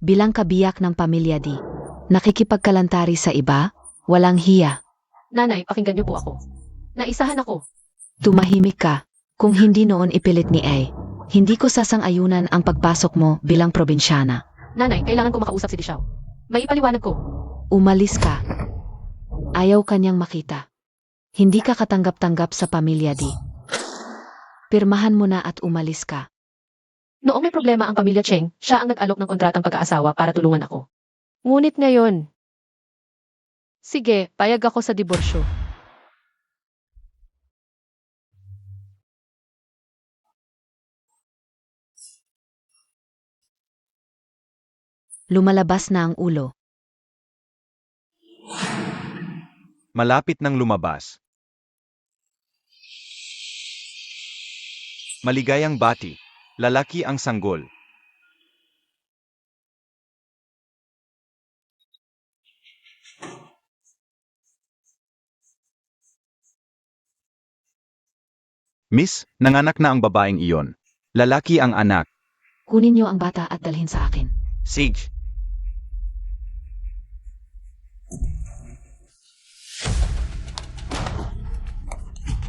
bilang kabiyak ng pamilya Di. Nakikipagkalantari sa iba, walang hiya. Nanay, pakinggan niyo po ako. Naisahan ako. Tumahimik ka. Kung hindi noon ipilit ni Ay, hindi ko sasang-ayunan ang pagpasok mo bilang probinsyana. Nanay, kailangan ko makausap si Dishaw. May ipaliwanag ko. Umalis ka. Ayaw kanyang makita. Hindi ka katanggap-tanggap sa pamilya Di. Pirmahan mo na at umalis ka. Noong may problema ang pamilya Cheng, siya ang nag-alok ng kontratang pag-aasawa para tulungan ako. Ngunit ngayon, sige, payag ako sa diborsyo. Lumalabas na ang ulo. Malapit nang lumabas. Maligayang bati. Lalaki ang sanggol. Miss, nanganak na ang babaeng iyon. Lalaki ang anak. Kunin niyo ang bata at dalhin sa akin. Sage.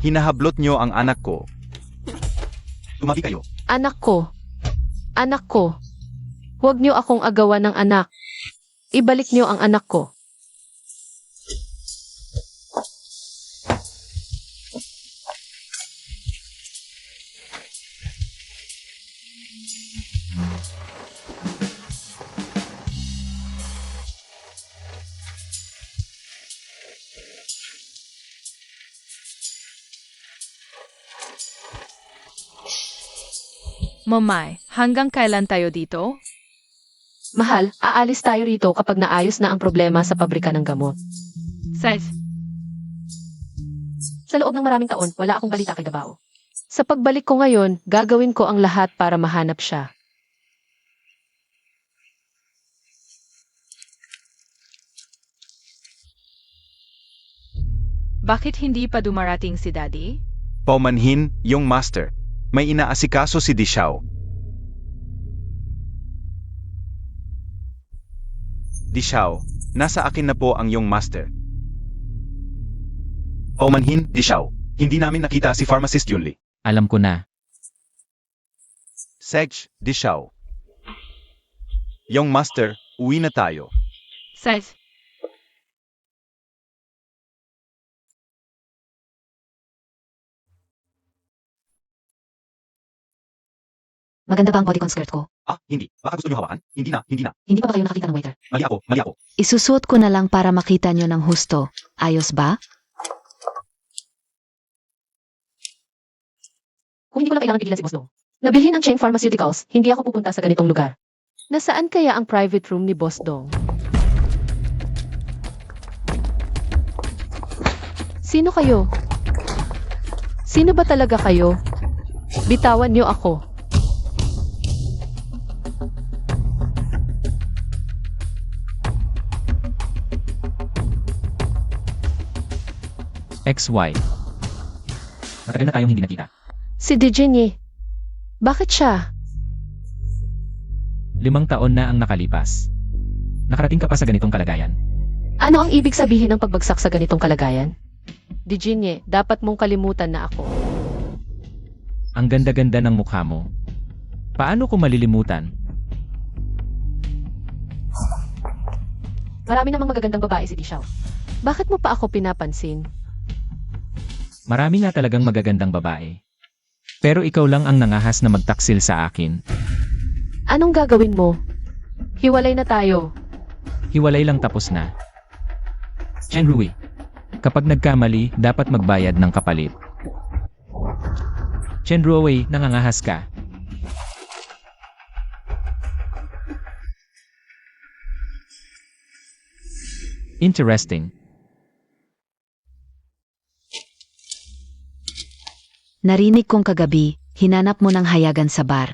Hinahablot niyo ang anak ko. Tumabi kayo. Anak ko. Anak ko. Huwag niyo akong agawan ng anak. Ibalik niyo ang anak ko. Momay, hanggang kailan tayo dito? Mahal, aalis tayo rito kapag naayos na ang problema sa pabrika ng gamot. Size. Sa loob ng maraming taon, wala akong balita kay Davao. Sa pagbalik ko ngayon, gagawin ko ang lahat para mahanap siya. Bakit hindi pa dumarating si Daddy? Paumanhin, yung master. May inaasikaso si Dishaw. Dishaw, nasa akin na po ang yung master. Paumanhin, Dishaw. Hindi namin nakita si Pharmacist Yunli. Alam ko na. Sage, Dishaw. Yung master, uwi na tayo. Size. Maganda ba ang bodycon skirt ko? Ah, hindi. Baka gusto niyo hawakan? Hindi na, hindi na. Hindi pa ba kayo nakakita ng waiter? Mali ako, mali ako. Isusuot ko na lang para makita nyo ng husto. Ayos ba? Kung hindi ko lang kailangan pigilan si Boss Dong. Nabilhin ang Cheng Pharmaceuticals, hindi ako pupunta sa ganitong lugar. Nasaan kaya ang private room ni Boss Dong? Sino kayo? Sino ba talaga kayo? Bitawan niyo ako. XY. Matagal na tayong hindi nakita. Si Dejinye. Bakit siya? 5 taon na ang nakalipas. Nakarating ka pa sa ganitong kalagayan. Ano ang ibig sabihin ng pagbagsak sa ganitong kalagayan? Dejinye, dapat mong kalimutan na ako. Ang ganda-ganda ng mukha mo. Paano ko malilimutan? Marami namang magagandang babae si Dishaw. Bakit mo pa ako pinapansin? Marami nga talagang magagandang babae. Pero ikaw lang ang nangahas na magtaksil sa akin. Anong gagawin mo? Hiwalay na tayo. Hiwalay lang tapos na. Chen Rui. Kapag nagkamali, dapat magbayad ng kapalit. Chen Rui, nangangahas ka. Interesting. Narinig kong kagabi, hinanap mo ng hayagan sa bar.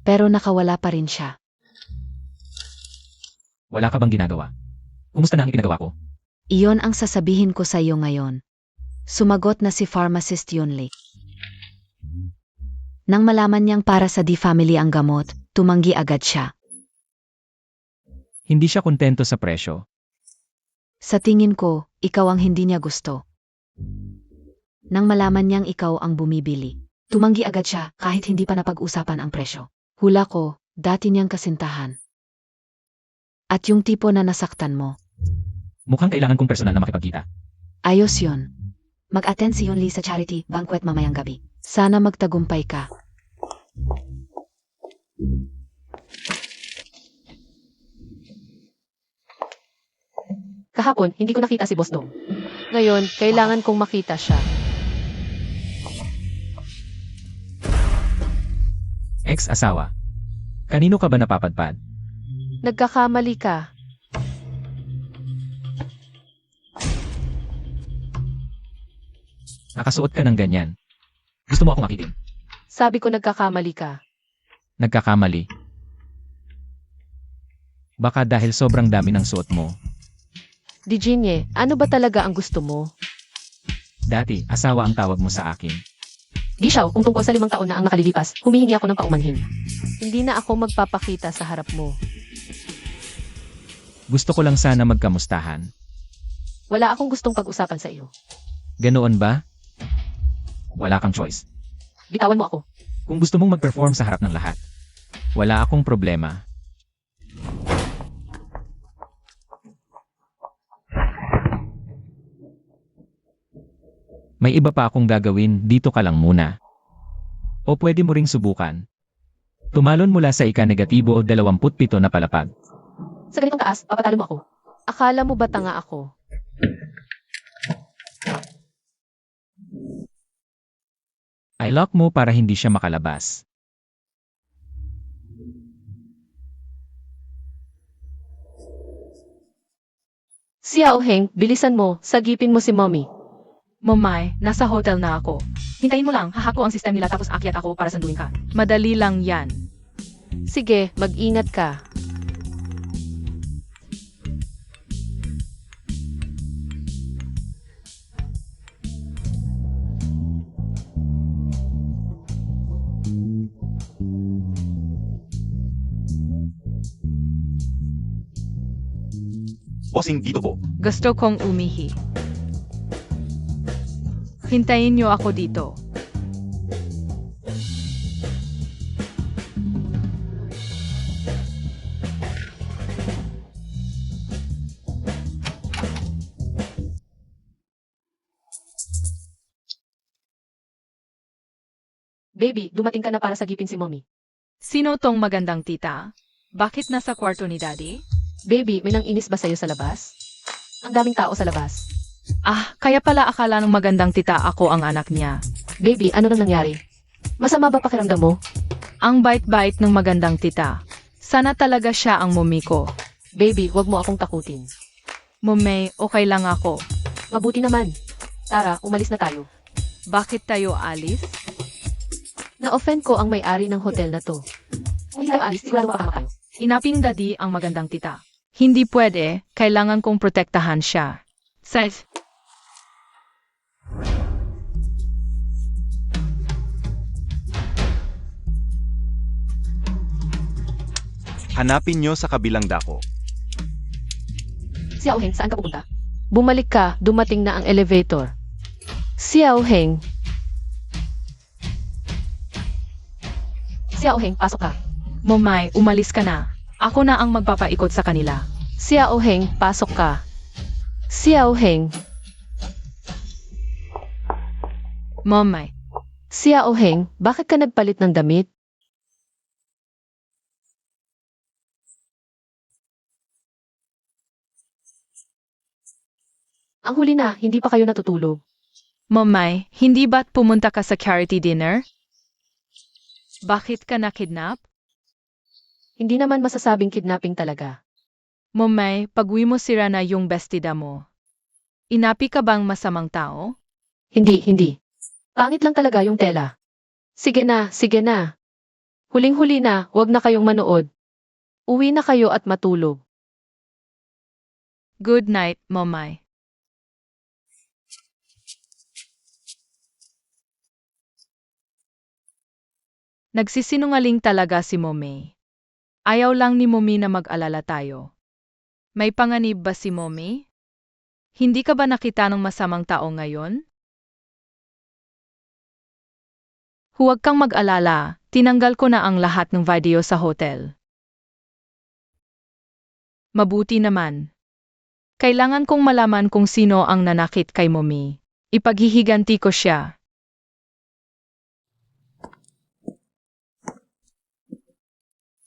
Pero nakawala pa rin siya. Wala ka bang ginagawa? Kumusta na ang ginagawa ko? Iyon ang sasabihin ko sa iyo ngayon. Sumagot na si Pharmacist Yunli. Nang malaman niyang para sa D family ang gamot, tumanggi agad siya. Hindi siya kontento sa presyo. Sa tingin ko, ikaw ang hindi niya gusto. Nang malaman niyang ikaw ang bumibili, tumanggi agad siya kahit hindi pa napag-usapan ang presyo. Hula ko, dati niyang kasintahan. At yung tipo na nasaktan mo, Mukhang kailangan kong personal na makipagkita. ayos yun. Mag-attend si Yunli sa charity banquet mamayang gabi. Sana magtagumpay ka. Kahapon, hindi ko nakita si Boss Dong. Ngayon, kailangan kong makita siya. Ex-asawa. Kanino ka ba napapadpad? Nagkakamali ka. Nakasuot ka ng ganyan. Gusto mo akong akitin? Sabi ko nagkakamali ka. Nagkakamali. Baka dahil sobrang dami ng suot mo. Dijinye, ano ba talaga ang gusto mo? Dati, asawa ang tawag mo sa akin. Gishaw, kung tungkol sa 5 taon na ang nakalilipas, humihingi ako ng paumanhin. Hindi na ako magpapakita sa harap mo. Gusto ko lang sana magkamustahan. Wala akong gustong pag-usapan sa iyo. Ganoon ba? Wala kang choice. Bitawan mo ako. Kung gusto mong mag-perform sa harap ng lahat, wala akong problema. May iba pa akong gagawin, dito ka lang muna. O pwede mo ring subukan. Tumalon mula sa ika-negatibo o 27 na palapag. Sa ganitong taas, papatalo mo ako. Akala mo ba tanga ako? I lock mo para hindi siya makalabas. Xiao Heng, bilisan mo, sagipin mo si Mommy. Momay, nasa hotel na ako. Hintayin mo lang, hahako ang system nila tapos akyat ako para sanduin ka. Madali lang yan. Sige, mag-ingat ka. Bossing dito po. Gusto kong umihi. Hintayin niyo ako dito. Baby, dumating ka na para sagipin si Mommy. Sino tong magandang tita? Bakit nasa kwarto ni Daddy? Baby, may nang-inis ba sa'yo sa labas? Ang daming tao sa labas. Ah, kaya pala akala ng magandang tita ako ang anak niya. Baby, ano nang nangyari? Masama ba pakiramdam mo? Ang bait-bait ng magandang tita. Sana talaga siya ang mumi ko. Baby, wag mo akong takutin. Mumay, okay lang ako. Mabuti naman. Tara, umalis na tayo. Bakit tayo alis? Na-offend ko ang may-ari ng hotel na to. Kung hindi tayo alis, sigurado makakama tayo. Inaping Daddy ang magandang tita. Hindi pwede, kailangan kong protektahan siya. Says, Hanapin nyo sa kabilang dako. Xiao Heng, saan ka pupunta? Bumalik ka, dumating na ang elevator. Xiao Heng. Xiao Heng, pasok ka. Momay, umalis ka na. Ako na ang magpapaikot sa kanila. Xiao Heng, pasok ka. Xiao Heng. Momay, Xiao Heng, bakit ka nagpalit ng damit? Ang huli na, hindi pa kayo natutulog. Momay, hindi ba't pumunta ka sa charity dinner? Bakit ka na-kidnap? Hindi naman masasabing kidnapping talaga. Momay, pag-uwi mo sira na yung bestida mo. Inapi ka bang masamang tao? Hindi. Pangit lang talaga yung tela. Sige na, sige na. Huling-huli na, wag na kayong manood. Uwi na kayo at matulog. Good night, Momay. Nagsisinungaling talaga si Momay. Ayaw lang ni Mommy na mag-alala tayo. May panganib ba si Mommy? Hindi ka ba nakita ng masamang tao ngayon? Huwag kang mag-alala, tinanggal ko na ang lahat ng video sa hotel. Mabuti naman. Kailangan kong malaman kung sino ang nanakit kay Mommy. Ipaghihiganti ko siya.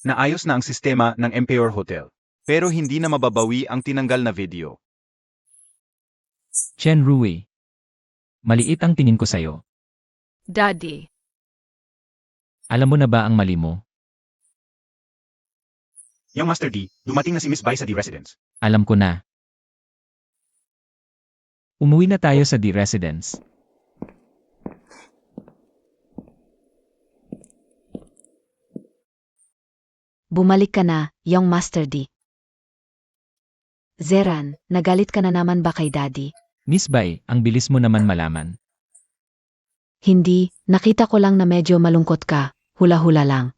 Naayos na ang sistema ng Emperor Hotel. Pero hindi na mababawi ang tinanggal na video. Chen Rui. Maliit ang tingin ko sa'yo. Daddy, Alam mo na ba ang mali mo? Yung Master D, dumating na si Miss Bai sa D Residence. Alam ko na. Umuwi na tayo sa The Residence. Bumalik ka na, young Master D. Zeran, nagalit ka na naman ba kay Daddy? Miss Bai, ang bilis mo naman malaman. Hindi, nakita ko lang na medyo malungkot ka, hula-hula lang.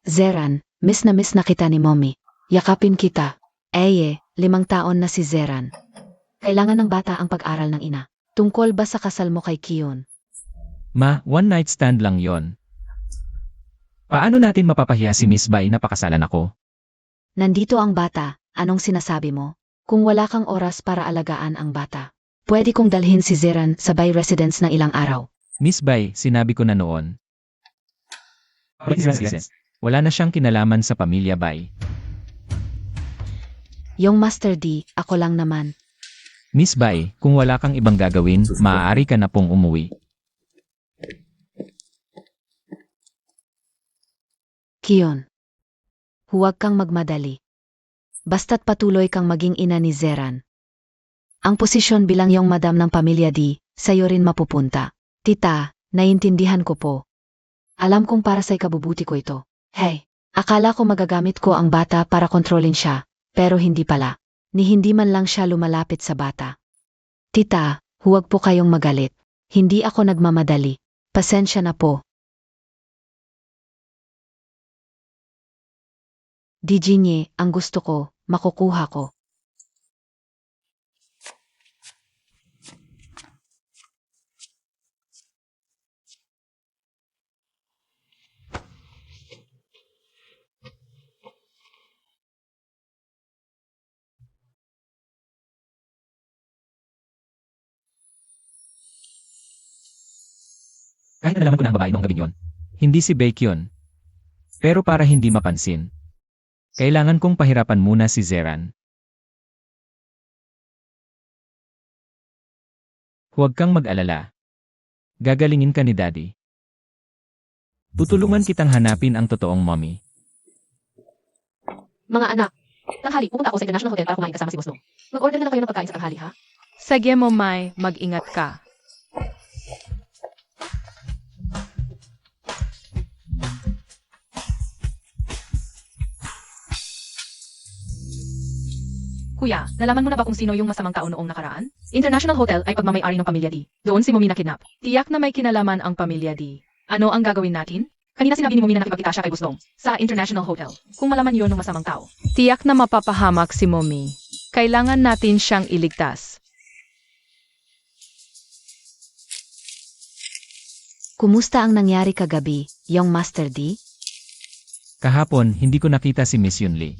Zeran, miss na kita ni Mommy. Yakapin kita. 5 taon na si Zeran. Kailangan ng bata ang pag-aral ng ina. Tungkol ba sa kasal mo kay Kion? Ma, one night stand lang yon. Paano natin mapapahiya si Miss Bai na pakasalan ako? Nandito ang bata, anong sinasabi mo? Kung wala kang oras para alagaan ang bata, pwede kong dalhin si Zeran sa Bay Residence ng ilang araw. Miss Bai, sinabi ko na noon. Wala na siyang kinalaman sa pamilya Bai. Yung Master D, ako lang naman. Miss Bai, kung wala kang ibang gagawin, maaari ka na pong umuwi. Kion. Huwag kang magmadali. Basta't patuloy kang maging ina ni Zeran. Ang posisyon bilang yung madam ng pamilya D, sa'yo rin mapupunta. Tita, naiintindihan ko po. Alam kong para sa ikabubuti ko ito. Hey, akala ko magagamit ko ang bata para kontrolin siya, pero hindi pala. Ni hindi man lang siya lumalapit sa bata. Tita, huwag po kayong magalit. Hindi ako nagmamadali. Pasensya na po. Dijinye, ang gusto ko, makukuha ko. Kahit nalaman ko na ang babae noong gabing yon. Hindi si Baekhyun. Pero para hindi mapansin, kailangan kong pahirapan muna si Zeran. Huwag kang mag-alala. Gagalingin ka ni Daddy. Tutulungan kitang hanapin ang totoong mommy. Mga anak, tanghali, pupunta ako sa International Hotel para kumain kasama si Boss Dong. Mag-order na lang kayo ng pagkain sa tanghali, ha? sige mo Mai, mag-ingat ka. Kuya, nalaman mo na ba kung sino yung masamang tao noong nakaraan? International Hotel ay pagmamayari ng pamilya D. Doon si Mommy nakidnap. Tiyak na may kinalaman ang pamilya D. Ano ang gagawin natin? Kanina sinabi ni Mommy na nakipagkita siya kay Boss Dong sa International Hotel. Kung malaman yun ng masamang tao. Tiyak na mapapahamak si Mommy. Kailangan natin siyang iligtas. Kumusta ang nangyari kagabi, yung Master D? Kahapon, hindi ko nakita si Miss Yunli.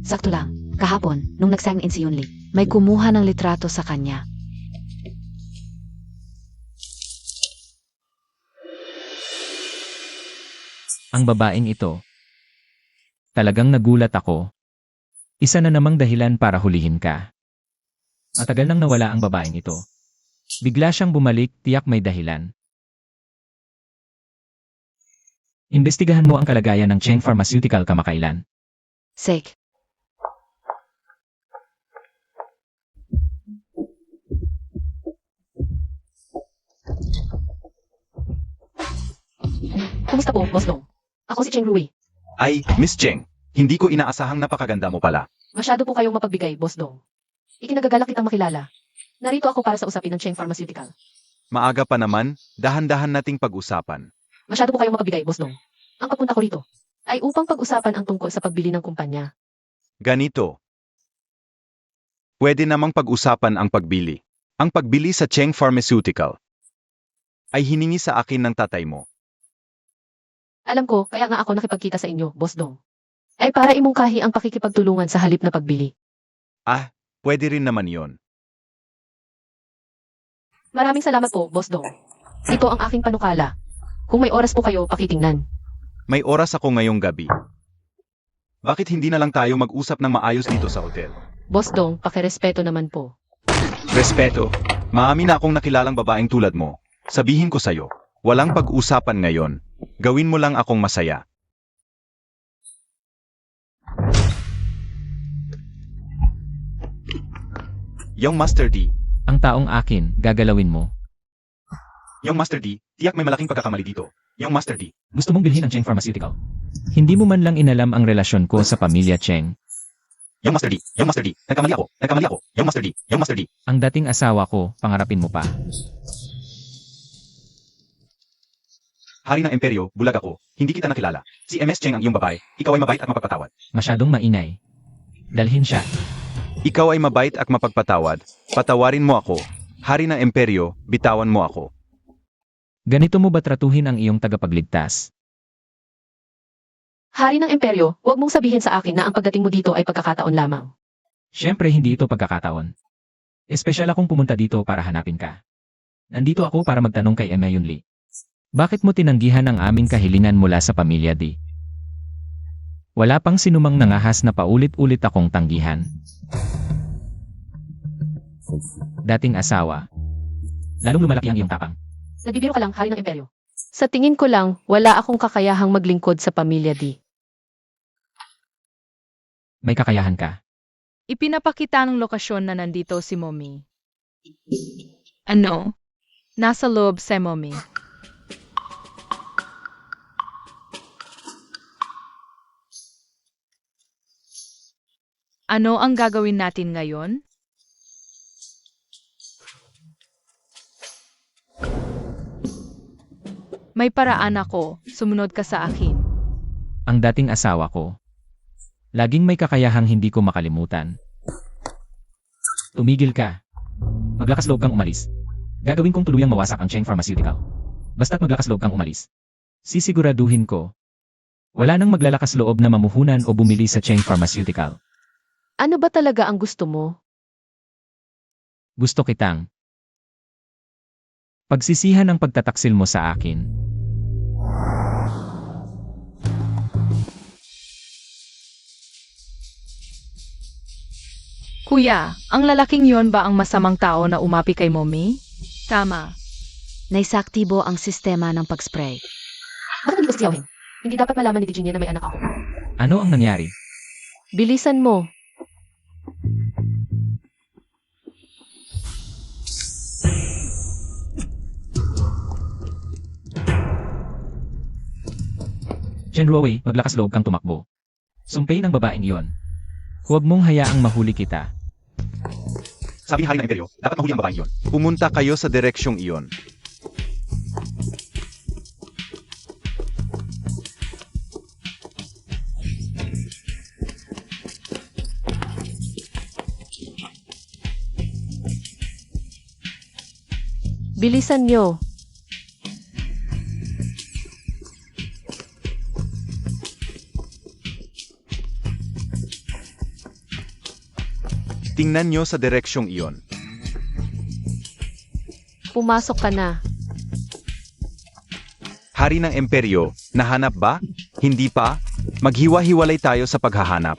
Sakto lang, kahapon, nung nagsang in si Yunli, may kumuha ng litrato sa kanya. Ang babaeng ito. Talagang nagulat ako. Isa na namang dahilan para hulihin ka. Matagal nang nawala ang babaeng ito. Bigla siyang bumalik, tiyak may dahilan. Imbestigahan mo ang kalagayan ng Cheng Pharmaceutical kamakailan. Sek. Kumusta po, Boss Dong? Ako si Cheng Rui. Ay, Miss Cheng, hindi ko inaasahang napakaganda mo pala. Masyado po kayong mapagbigay, Boss Dong. Ikinagagalak kitang makilala. Narito ako para sa usapin ng Cheng Pharmaceutical. Maaga pa naman, dahan-dahan nating pag-usapan. Masyado po kayong mapagbigay, Boss Dong. Ang pagpunta ko rito ay upang pag-usapan ang tungkol sa pagbili ng kumpanya. Ganito. Pwede namang pag-usapan ang pagbili. Ang pagbili sa Cheng Pharmaceutical ay hiningi sa akin ng tatay mo. Alam ko, kaya nga ako nakipagkita sa inyo, Boss Dong. Ay para imungkahi ang pakikipagtulungan sa halip na pagbili. Pwede rin naman yon. Maraming salamat po, Boss Dong. Ito ang aking panukala. Kung may oras po kayo, pakitingnan. May oras ako ngayong gabi. Bakit hindi na lang tayo mag-usap ng maayos dito sa hotel? Boss Dong, pakirespeto naman po. Respeto. Maami na akong nakilalang babaeng tulad mo. Sabihin ko sa'yo, walang pag-usapan ngayon. Gawin mo lang akong masaya. Yung Master D. Ang taong akin, gagalawin mo. Yung Master D, tiyak may malaking pagkakamali dito. Yung Master D. Gusto mong bilhin ang Cheng Pharmaceutical? Hindi mo man lang inalam ang relasyon ko sa pamilya Cheng. Yung Master D. Yung Master D. Nagkamali ako. Nagkamali ako. Yung Master D. Yung Master D. Ang dating asawa ko, pangarapin mo pa. Hari ng Imperyo, bulag ako. Hindi kita nakilala. Si MS Cheng ang iyong babae. Ikaw ay mabait at mapagpatawad. Masyadong maingay. Dalhin siya. Ikaw ay mabait at mapagpatawad. Patawarin mo ako. Hari ng Imperyo, bitawan mo ako. Ganito mo ba tratuhin ang iyong tagapagligtas? Hari ng Imperyo, huwag mong sabihin sa akin na ang pagdating mo dito ay pagkakataon lamang. Siyempre hindi ito pagkakataon. Espesyal akong pumunta dito para hanapin ka. Nandito ako para magtanong kay Emma Yunli. Bakit mo tinanggihan ang aming kahilingan mula sa pamilya D? Wala pang sinumang nangahas na paulit-ulit akong tanggihan. Dating asawa. Lalong lumalaki ang iyong tapang. Nagbibiro ka lang, Hari ng Imperyo. Sa tingin ko lang, wala akong kakayahang maglingkod sa pamilya D. May kakayahan ka. Ipinapakita ng lokasyon na nandito si Mommy. Ano? Nasa loob si Mommy. Ano ang gagawin natin ngayon? May paraan ako, sumunod ka sa akin. Ang dating asawa ko. Laging may kakayahang hindi ko makalimutan. Tumigil ka. Maglakas loob kang umalis. Gagawin kong tuluyang mawasak ang Cheng Pharmaceutical. Basta't maglakas loob kang umalis. Sisiguraduhin ko. Wala nang maglalakas loob na mamuhunan o bumili sa Cheng Pharmaceutical. Ano ba talaga ang gusto mo? Gusto kitang pagsisihan ang pagtataksil mo sa akin. Kuya, ang lalaking yon ba ang masamang tao na umapi kay Mommy? Tama. Naisaktibo ang sistema ng pag-spray. Bakit hindi ko siyawin? Hindi dapat malaman ni Virginia na may anak ako. Ano ang nangyari? Bilisan mo. Chen Ruowei, maglakas loob kang tumakbo. Sumpayin ang babaeng iyon. Huwag mong hayaang mahuli kita. Sabi ni Hari ng Imperyo, dapat mahuli ang babaeng iyon. Pumunta kayo sa direksyong iyon. Bilisan nyo. Tingnan nyo sa direksyong iyon. Pumasok ka na. Hari ng Imperyo, nahanap ba? Hindi pa? Maghiwa-hiwalay tayo sa paghahanap.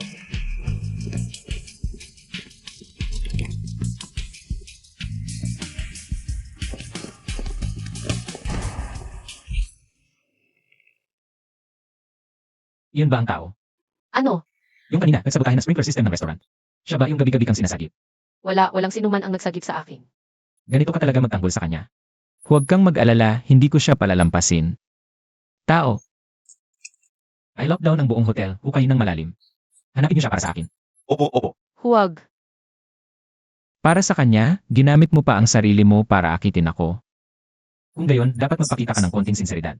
Iyon ba ang tao? Ano? Yung kanina, nagsabotahe ng sprinkler system ng restaurant. Siya ba yung gabi-gabi kang sinasagip? Walang sinuman ang nagsagip sa akin. Ganito ka talaga magtanggol sa kanya. Huwag kang mag-alala, hindi ko siya palalampasin. Tao. I lockdown ang buong hotel, hukay ng malalim. Hanapin niyo siya para sa akin. Opo, opo. Huwag. Para sa kanya, ginamit mo pa ang sarili mo para akitin ako. Kung gayon, dapat magpakita ka ng konting sinseridad.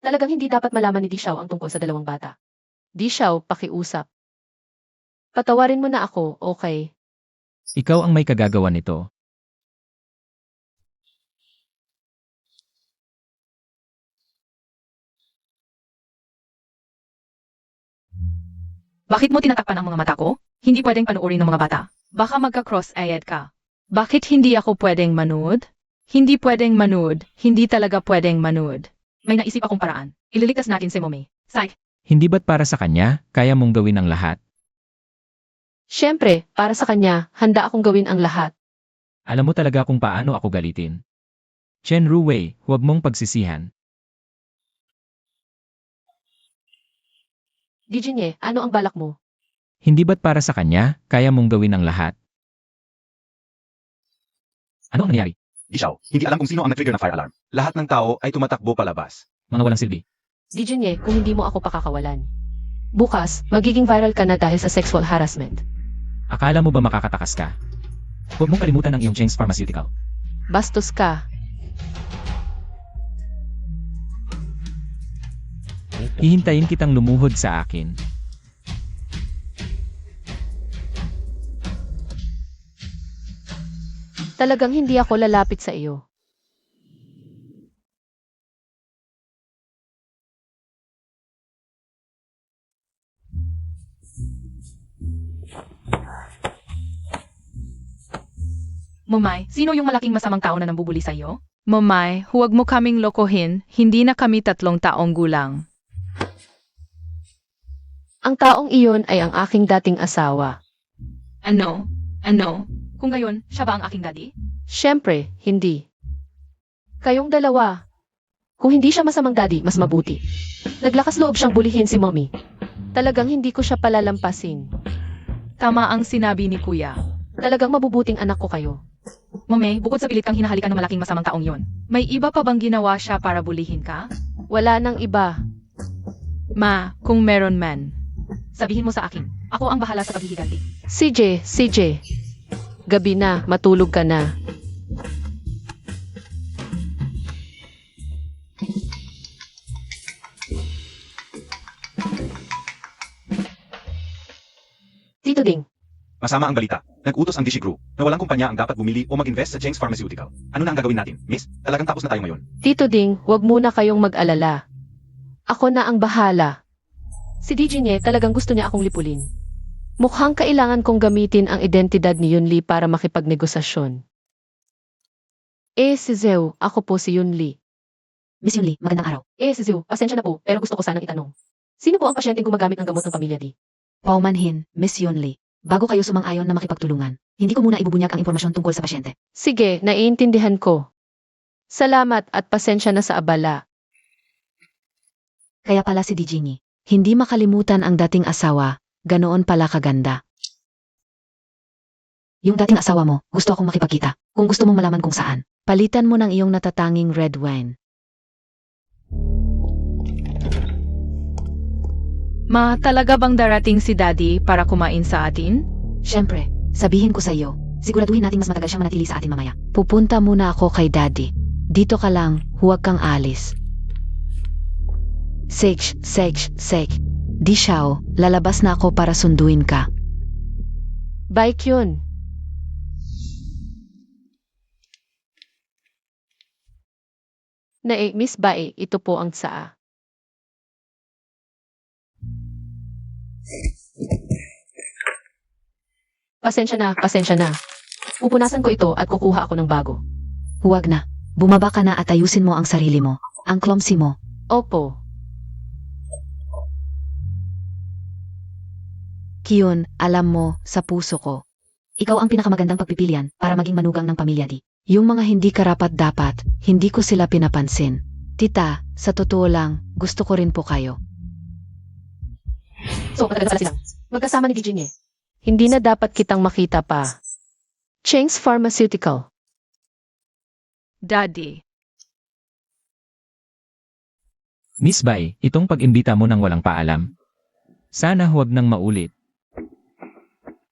Talagang hindi dapat malaman ni Di Xiao ang tungkol sa dalawang bata. Di Xiao, pakiusap. Patawarin mo na ako, okay? Ikaw ang may kagagawa nito. Bakit mo tinatakpan ang mga mata ko? Hindi pwedeng panuorin ng mga bata. Baka magka-cross-eyed ka. Bakit hindi ako pwedeng manood? Hindi pwedeng manood. Hindi talaga pwedeng manood. May naisip akong paraan. Ililigtas natin si Mommy. Psych! Hindi ba't para sa kanya, kaya mong gawin ang lahat? Siyempre, para sa kanya, handa akong gawin ang lahat. Alam mo talaga kung paano ako galitin. Chen Ruwei, huwag mong pagsisihan. Di Jinye, ano ang balak mo? Hindi ba't para sa kanya, kaya mong gawin ang lahat? Ano ang nangyari? Ishaw, hindi alam kung sino ang nag-trigger ng fire alarm. Lahat ng tao ay tumatakbo palabas. Mga walang silbi. Di Jinye, kung hindi mo ako pakakawalan. Bukas, magiging viral ka na dahil sa sexual harassment. Akala mo ba makakatakas ka? Huwag mong kalimutan ang iyong Cheng's Pharmaceutical. Bastos ka. Hihintayin kitang lumuhod sa akin. Talagang hindi ako lalapit sa iyo. Momay, sino yung malaking masamang tao na nambubuli sa iyo? Momay, huwag mo kaming lokohin. Hindi na kami 3 taong gulang. Ang taong iyon ay ang aking dating asawa. Ano? Ano? Kung gayon, siya ba ang aking daddy? Siyempre, hindi. Kayong dalawa. Kung hindi siya masamang daddy, mas mabuti. Naglakas loob siyang bulihin si Mommy. Talagang hindi ko siya palalampasin. Tama ang sinabi ni Kuya. Talagang mabubuting anak ko kayo. Momay, bukod sa pilit kang hinahalikan ng malaking masamang taong yon, may iba pa bang ginawa siya para bulihin ka? Wala nang iba. Ma, kung meron man, sabihin mo sa akin. Ako ang bahala sa paghihiganti. CJ. Gabi na, matulog ka na. Tito Ding, Masama ang balita. Nag-utos ang Dishi Group na walang kumpanya ang dapat bumili o mag-invest sa Cheng's Pharmaceutical. Ano na ang gagawin natin, miss? Talagang tapos na tayo ngayon. Tito Ding, wag muna kayong mag-alala. Ako na ang bahala. Si DJ niya talagang gusto niya akong lipulin. Mukhang kailangan kong gamitin ang identidad ni Yunli para makipagnegosasyon. Si Zeu, ako po si Yunli. Miss Yunli, magandang araw. Si Zeu, pasensya na po, pero gusto ko sanang itanong. Sino po ang pasyenteng gumagamit ng gamot ng pamilya di? Paumanhin, Miss Yunli. Bago kayo sumang-ayon na makipagtulungan, hindi ko muna ibubunyag ang impormasyon tungkol sa pasyente. Sige, naiintindihan ko. Salamat at pasensya na sa abala. Kaya pala si Dijingi, hindi makalimutan ang dating asawa, ganoon pala kaganda. Yung dating asawa mo, gusto akong makipagkita. Kung gusto mong malaman kung saan, palitan mo ng iyong natatanging red wine. Ma, talaga bang darating si Daddy para kumain sa atin? Siyempre, sabihin ko sa iyo, siguraduhin natin mas matagal siyang manatili sa atin mamaya. Pupunta muna ako kay Daddy. Dito ka lang, huwag kang alis. Sek. Di Xiao, lalabas na ako para sunduin ka. Bike yun. Miss Bae, ito po ang tsaa. Pasensya na. Pupunasan ko ito at kukuha ako ng bago. Huwag na. Bumaba ka na at ayusin mo ang sarili mo. Ang clumsy mo. Opo. Kiyon, alam mo, sa puso ko. Ikaw ang pinakamagandang pagpipilian para maging manugang ng pamilya di. Yung mga hindi karapat-dapat, hindi ko sila pinapansin. Tita, sa totoo lang, gusto ko rin po kayo. So, matagal pala silang. Magkasama ni DJ niya. Hindi na dapat kitang makita pa. Cheng's Pharmaceutical. Daddy. Miss Bai, itong pag-imbita mo ng walang paalam. Sana huwag nang maulit.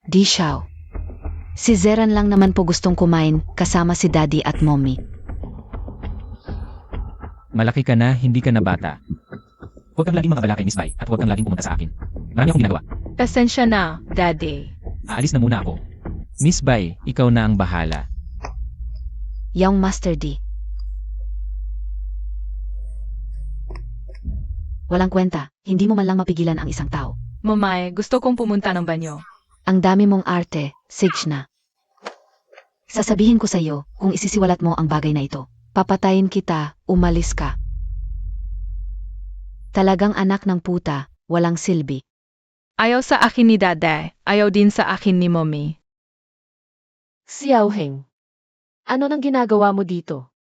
Di Xiao. Si Zeran lang naman po gustong kumain kasama si Daddy at Mommy. Malaki ka na, hindi ka na bata. Huwag kang laging makabala kay Miss Bai at huwag kang laging pumunta sa akin. Marami akong ginagawa. Pasensya na, Daddy. Aalis na muna ako. Miss Bai, ikaw na ang bahala. Young Master D. Walang kwenta, hindi mo man lang mapigilan ang isang tao. Momay, gusto kong pumunta ng banyo. Ang dami mong arte, Signa. Sasabihin ko sa iyo, kung isisiwalat mo ang bagay na ito, papatayin kita, umalis ka. Talagang anak ng puta, walang silbi. Ayaw sa akin ni Dada, ayaw din sa akin ni Mommy. Xiao Heng. Ano nang ginagawa mo dito?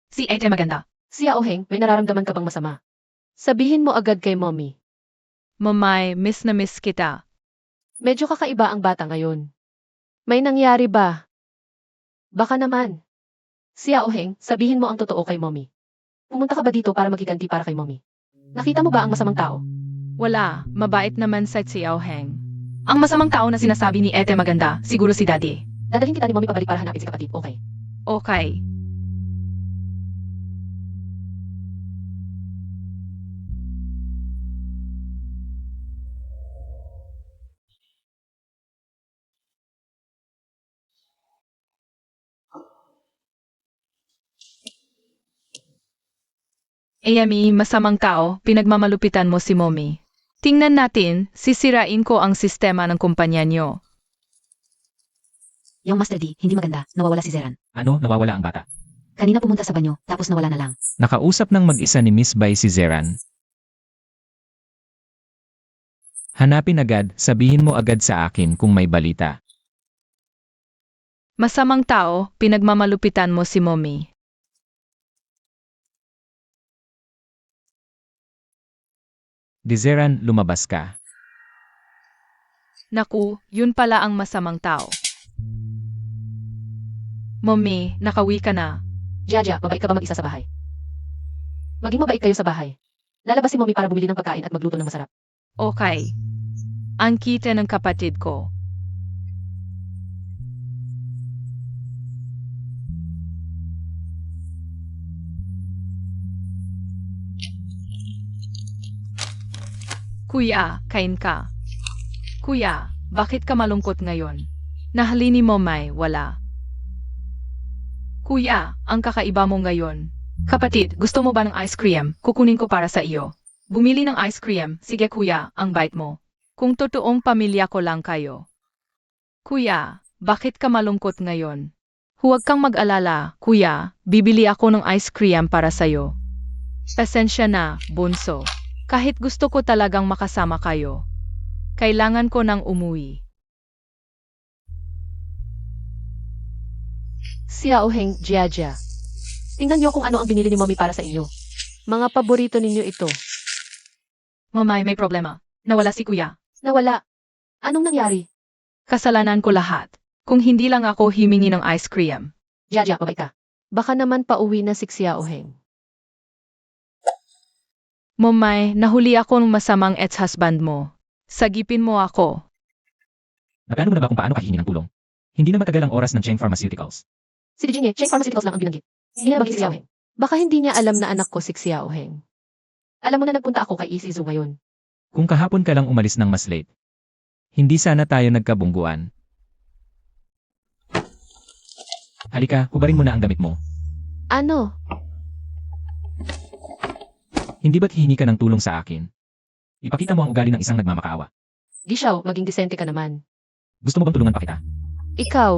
Si Ate maganda. Xiao Heng, may nararamdaman ka bang masama? Sabihin mo agad kay Mommy. Momay, miss na miss kita. Medyo kakaiba ang bata ngayon. May nangyari ba? Baka naman. Xiao Heng, sabihin mo ang totoo kay Mommy. Pumunta ka ba dito para magiganti para kay Mommy? Nakita mo ba ang masamang tao? Wala, mabait naman sa Xiao Heng. Ang masamang tao na sinasabi ni Ate maganda, siguro si Daddy. Dadalhin kita ni Mommy pabalik para hanapin si kapatid, okay? Okay. Amy, masamang tao, pinagmamalupitan mo si Mommy. Tingnan natin, sisirain ko ang sistema ng kumpanya niyo. Young Master D, hindi maganda, nawawala si Zeran. Ano, nawawala ang bata? Kanina pumunta sa banyo, tapos nawala na lang. Nakausap ng mag-isa ni Miss Bai si Zeran. Hanapin agad, sabihin mo agad sa akin kung may balita. Masamang tao, pinagmamalupitan mo si Mommy. Di Zeran, lumabas ka. Naku, yun pala ang masamang tao. Mommy, nakawi ka na. Jaja, mabait ka ba mag-isa sa bahay? Maging mabait kayo sa bahay. Lalabas si Mommy para bumili ng pagkain at magluto ng masarap. Okay. Ang kita ng kapatid ko. Kuya, kain ka. Kuya, bakit ka malungkot ngayon? Nahalini mo may wala. Kuya, ang kakaiba mo ngayon. Kapatid, gusto mo ba ng ice cream? Kukunin ko para sa iyo. Bumili ng ice cream. Sige kuya, ang bait mo. Kung totoong pamilya ko lang kayo. Kuya, bakit ka malungkot ngayon? Huwag kang mag-alala, kuya. Bibili ako ng ice cream para sa'yo. Pasensya na, bunso. Kahit gusto ko talagang makasama kayo. Kailangan ko nang umuwi. Xiao Heng, Jaja. Tingnan niyo kung ano ang binili ni Mommy para sa inyo. Mga paborito ninyo ito. Mamay, may problema. Nawala si kuya. Nawala. Anong nangyari? Kasalanan ko lahat. Kung hindi lang ako himingi ng ice cream. Jaja, mabait ka. Baka naman pauwi na si Xiao Heng. Mamay, nahuli ako ng masamang ex-husband mo. Sagipin mo ako. Naplano mo na ba kung paano kahihingi ng tulong? Hindi na matagal ang oras ng Cheng Pharmaceuticals. Si Virginia, Cheng Pharmaceuticals lang ang binanggit. Hindi na bagay si Xiao Heng. Baka hindi niya alam na anak ko si Xiao Heng. Alam mo na nagpunta ako kay Easy Zoo ngayon. Kung kahapon ka lang umalis ng mas late, hindi sana tayo nagkabungguan. Halika, hubarin mo na ang damit mo. Ano? Hindi ba't hihingi ka ng tulong sa akin? Ipakita mo ang ugali ng isang nagmamakaawa. Di Xiao, maging disente ka naman. Gusto mo bang tulungan pa kita? Ikaw,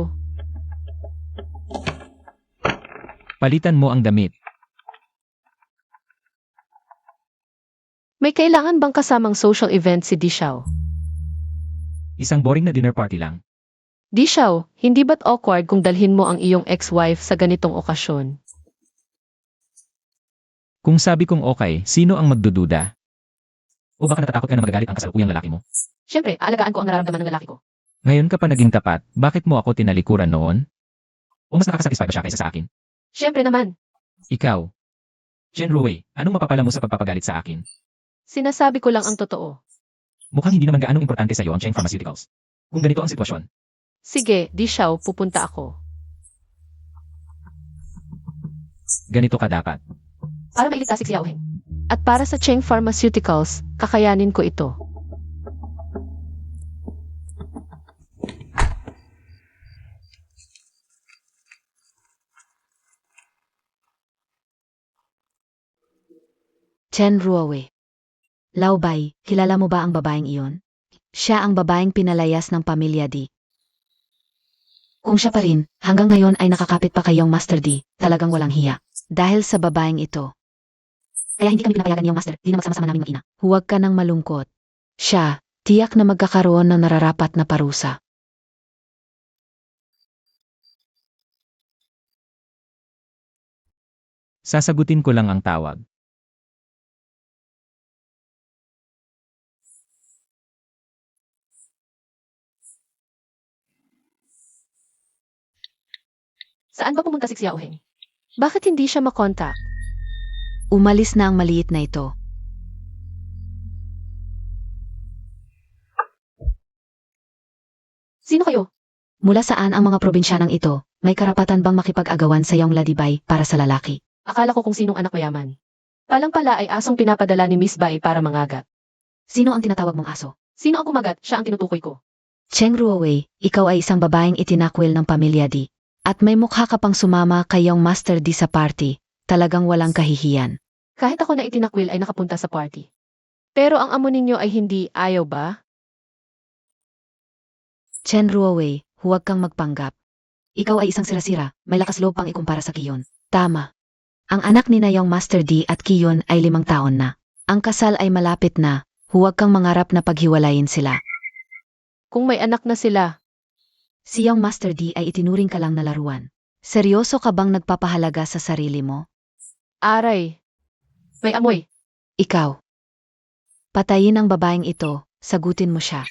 Palitan mo ang damit. may kailangan bang kasamang social event si Di Xiao? Isang boring na dinner party lang. Di Xiao, hindi ba't awkward kung dalhin mo ang iyong ex-wife sa ganitong okasyon? Kung sabi kong okay, sino ang magdududa? O baka natatakot ka na magagalit ang kasalukuyang lalaki mo? Siyempre, aalagaan ko ang nararamdaman ng lalaki ko. Ngayon ka pa naging tapat, bakit mo ako tinalikuran noon? O mas nakakasatisfy ba siya kaysa sa akin? Siyempre naman, Ikaw. Jen Ruwei, anong mapapala mo sa pagpapagalit sa akin? sinasabi ko lang ang totoo. Mukhang hindi naman gaanong importante sa iyo ang Cheng Pharmaceuticals. Kung ganito ang sitwasyon, Sige, Di Xiao, pupunta ako. ganito ka dapat. Para mailigtas si Xiao Heng. At para sa Cheng Pharmaceuticals, kakayanin ko ito. Chen Ruowe. Laobay, kilala mo ba ang babaeng iyon? Siya ang babaeng pinalayas ng pamilya D. Kung siya pa rin, hanggang ngayon ay nakakapit pa kayong Master D, talagang walang hiya. Dahil sa babaeng ito. Kaya hindi kami pinapayagan niyong Master, di na magsama-sama naming mag-ina. Huwag ka nang malungkot. Siya, tiyak na magkakaroon ng nararapat na parusa. Sasagutin ko lang ang tawag. Saan ba pumunta si Xiaoheng? Bakit hindi siya makontak? Umalis na ang maliit na ito. Sino kayo? Mula saan ang mga probinsyanang ito, may karapatan bang makipag-agawan sa iyong ladibay para sa lalaki? Akala ko kung sinong anak mayaman. Palang pala ay asong pinapadala ni Miss Bai para mangagat. Sino ang tinatawag mong aso? Sino ang kumagat? Siya ang tinutukoy ko. Cheng Ruowei, ikaw ay isang babaeng itinakwil ng pamilya D. At may mukha ka pang sumama kay iyong Master D sa party. Talagang walang kahihiyan. Kahit ako na itinakwil ay nakapunta sa party. Pero ang amo ninyo ay hindi ayaw ba? Chen Ruowei, huwag kang magpanggap. Ikaw ay isang sirasira, may lakas loob pang ikumpara sa Kiyon. Tama. Ang anak ni na iyong Master D at Kiyon ay 5 taon na. Ang kasal ay malapit na, huwag kang mangarap na paghiwalayin sila. Kung may anak na sila, Si iyong Master D ay itinuring ka lang na laruan. Seryoso ka bang nagpapahalaga sa sarili mo? aray. May amoy. Ikaw. Patayin ang babaeng ito, sagutin mo siya.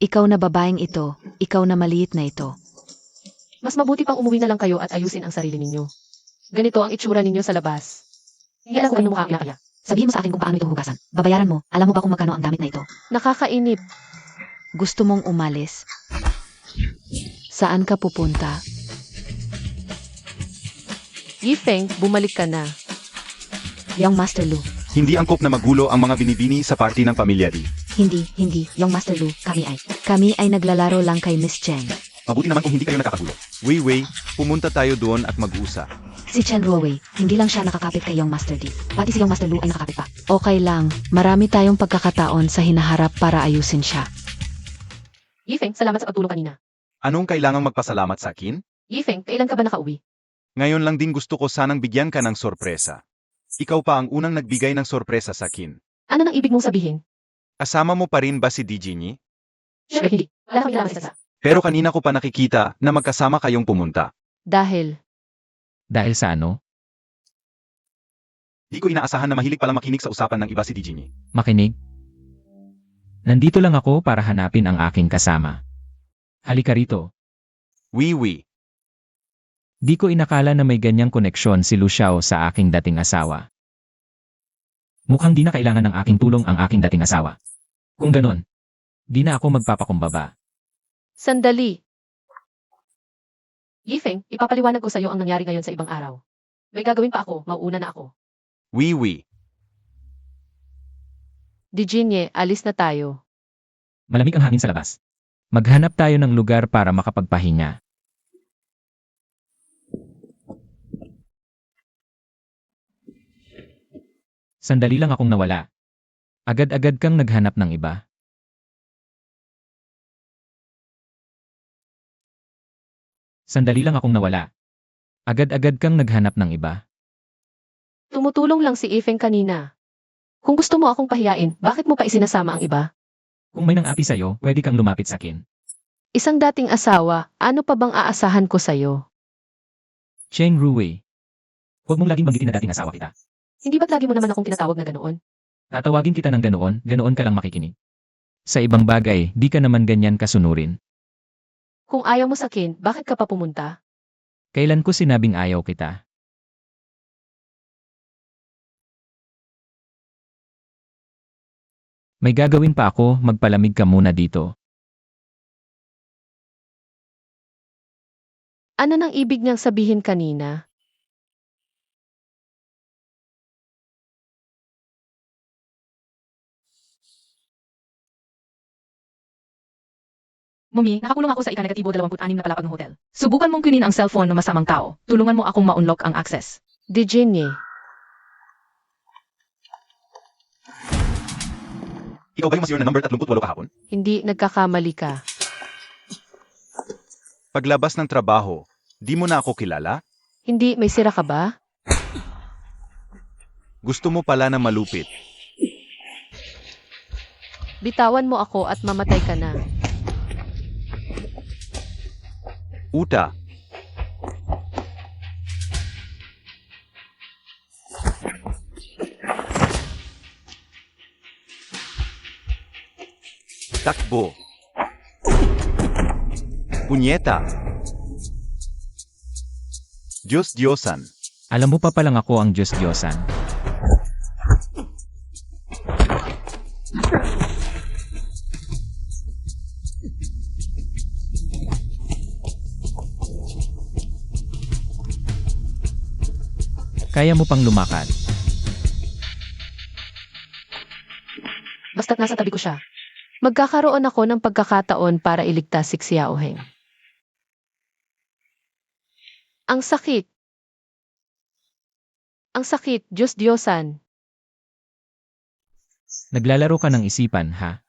Ikaw na babaeng ito, ikaw na maliit na ito. Mas mabuti pang umuwi na lang kayo at ayusin ang sarili ninyo. Ganito ang itsura ninyo sa labas. Hindi alam ko kanino mukha ang inakaya. Sabihin mo sa akin kung paano ito hugasan. Babayaran mo, alam mo ba kung magkano ang damit na ito? Nakakainip. Gusto mong umalis? Saan ka pupunta? Yifeng, bumalik ka na. Yung Master Lu. Hindi angkop na magulo ang mga binibini sa party ng pamilya D. Hindi. Yung Master Lu, kami ay naglalaro lang kay Miss Chen. Mabuti naman kung hindi kayo nakakagulo. Wei, pumunta tayo doon at mag-usap. Si Chen Ruowei, hindi lang siya nakakapit kay Yung Master D. Pati si Yung Master Lu ay nakakapit pa. Okay lang, marami tayong pagkakataon sa hinaharap para ayusin siya. Yifeng, salamat sa pagtulong kanina. Anong kailangang magpasalamat sa akin? Yifeng, kailan ka ba nakauwi? Ngayon lang din gusto ko sanang bigyan ka ng sorpresa. Ikaw pa ang unang nagbigay ng sorpresa sa akin. Ano nang ibig mong sabihin? Kasama mo pa rin ba si Dijinyi? Siyempre hindi. Wala kang kailangan sa. Pero kanina ko pa nakikita na magkasama kayong pumunta. Dahil, Dahil sa ano? Di ko inaasahan na mahilig palang makinig sa usapan ng iba si Dijinyi. Makinig? Nandito lang ako para hanapin ang aking kasama. Halika rito. Wei. Di ko inakala na may ganyang koneksyon si Lu Xiao sa aking dating asawa. Mukhang di na kailangan ng aking tulong ang aking dating asawa. Kung ganon, di na ako magpapakumbaba. sandali. Yifeng, ipapaliwanag ko sa iyo ang nangyari ngayon sa ibang araw. May gagawin pa ako, mauuna na ako. Wei. Dijinye, alis na tayo. Malamig ang hangin sa labas. Maghanap tayo ng lugar para makapagpahinga. Sandali lang akong nawala. Agad-agad kang naghanap ng iba. Sandali lang akong nawala. Agad-agad kang naghanap ng iba. Tumutulong lang si Yifeng kanina. Kung gusto mo akong pahiyain, bakit mo pa isinasama ang iba? Kung may nang-api sa'yo, pwede kang lumapit sa akin. Isang dating asawa, ano pa bang aasahan ko sa'yo? Cheng Ruwei. Huwag mong laging banggitin na dating asawa kita. Hindi ba't lagi mo naman akong tinatawag na ganoon? Tatawagin kita ng ganoon ka lang makikinig. Sa ibang bagay, di ka naman ganyan kasunurin. Kung ayaw mo sa akin, bakit ka pa pumunta? Kailan ko sinabing ayaw kita? May gagawin pa ako, magpalamig ka muna dito. Ano nang ibig niyang sabihin kanina? Mami, nakakulong ako sa ika-26 na palapag ng hotel. Subukan mong kunin ang cellphone ng masamang tao. Tulungan mo akong ma-unlock ang access. Dijinie, Ikaw ba yung masir na number 38 kahapon? hindi nagkakamali ka. Paglabas ng trabaho, di mo na ako kilala? Hindi, may sira ka ba? Gusto mo pala na malupit. Bitawan mo ako at mamatay ka na. Uta, takbo. Punyeta. Diyos-Diyosan. Alam mo pa palang ako ang Diyos-Diyosan. Kaya mo pang lumakad. Basta't nasa tabi ko siya. Magkakaroon ako ng pagkakataon para iligtas si Xiaoheng. Ang sakit. Ang sakit, Diyos-Diyosan. Naglalaro ka ng isipan, ha?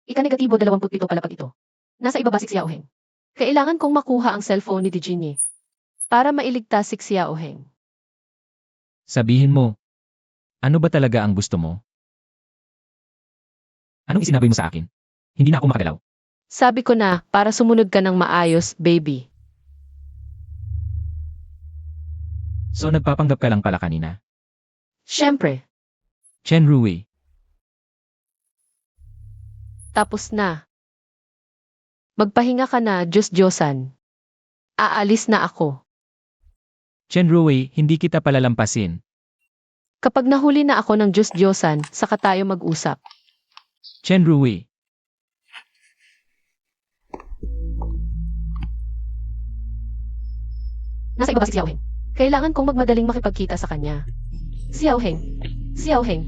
Ika-27 palapag ito. Nasa ibaba si Xiaoheng. Kailangan kong makuha ang cellphone ni Dijinie para mailigtas si Xiaoheng. Sabihin mo, ano ba talaga ang gusto mo? Anong isinabi mo sa akin? Hindi na ako makagalaw. Sabi ko na, para sumunod ka ng maayos, baby. So nagpapanggap ka lang pala kanina. Siyempre, Chen Rui, tapos na. Magpahinga ka na, Diyos-Diyosan. Aalis na ako. Chen Rui, hindi kita palalampasin. Kapag nahuli na ako ng Diyos-Diyosan, saka tayo mag-usap. Chen Rui, Nasa ibaba si Xiaoheng. Kailangan kong magmadaling makipagkita sa kanya. Xiaoheng. Xiaoheng.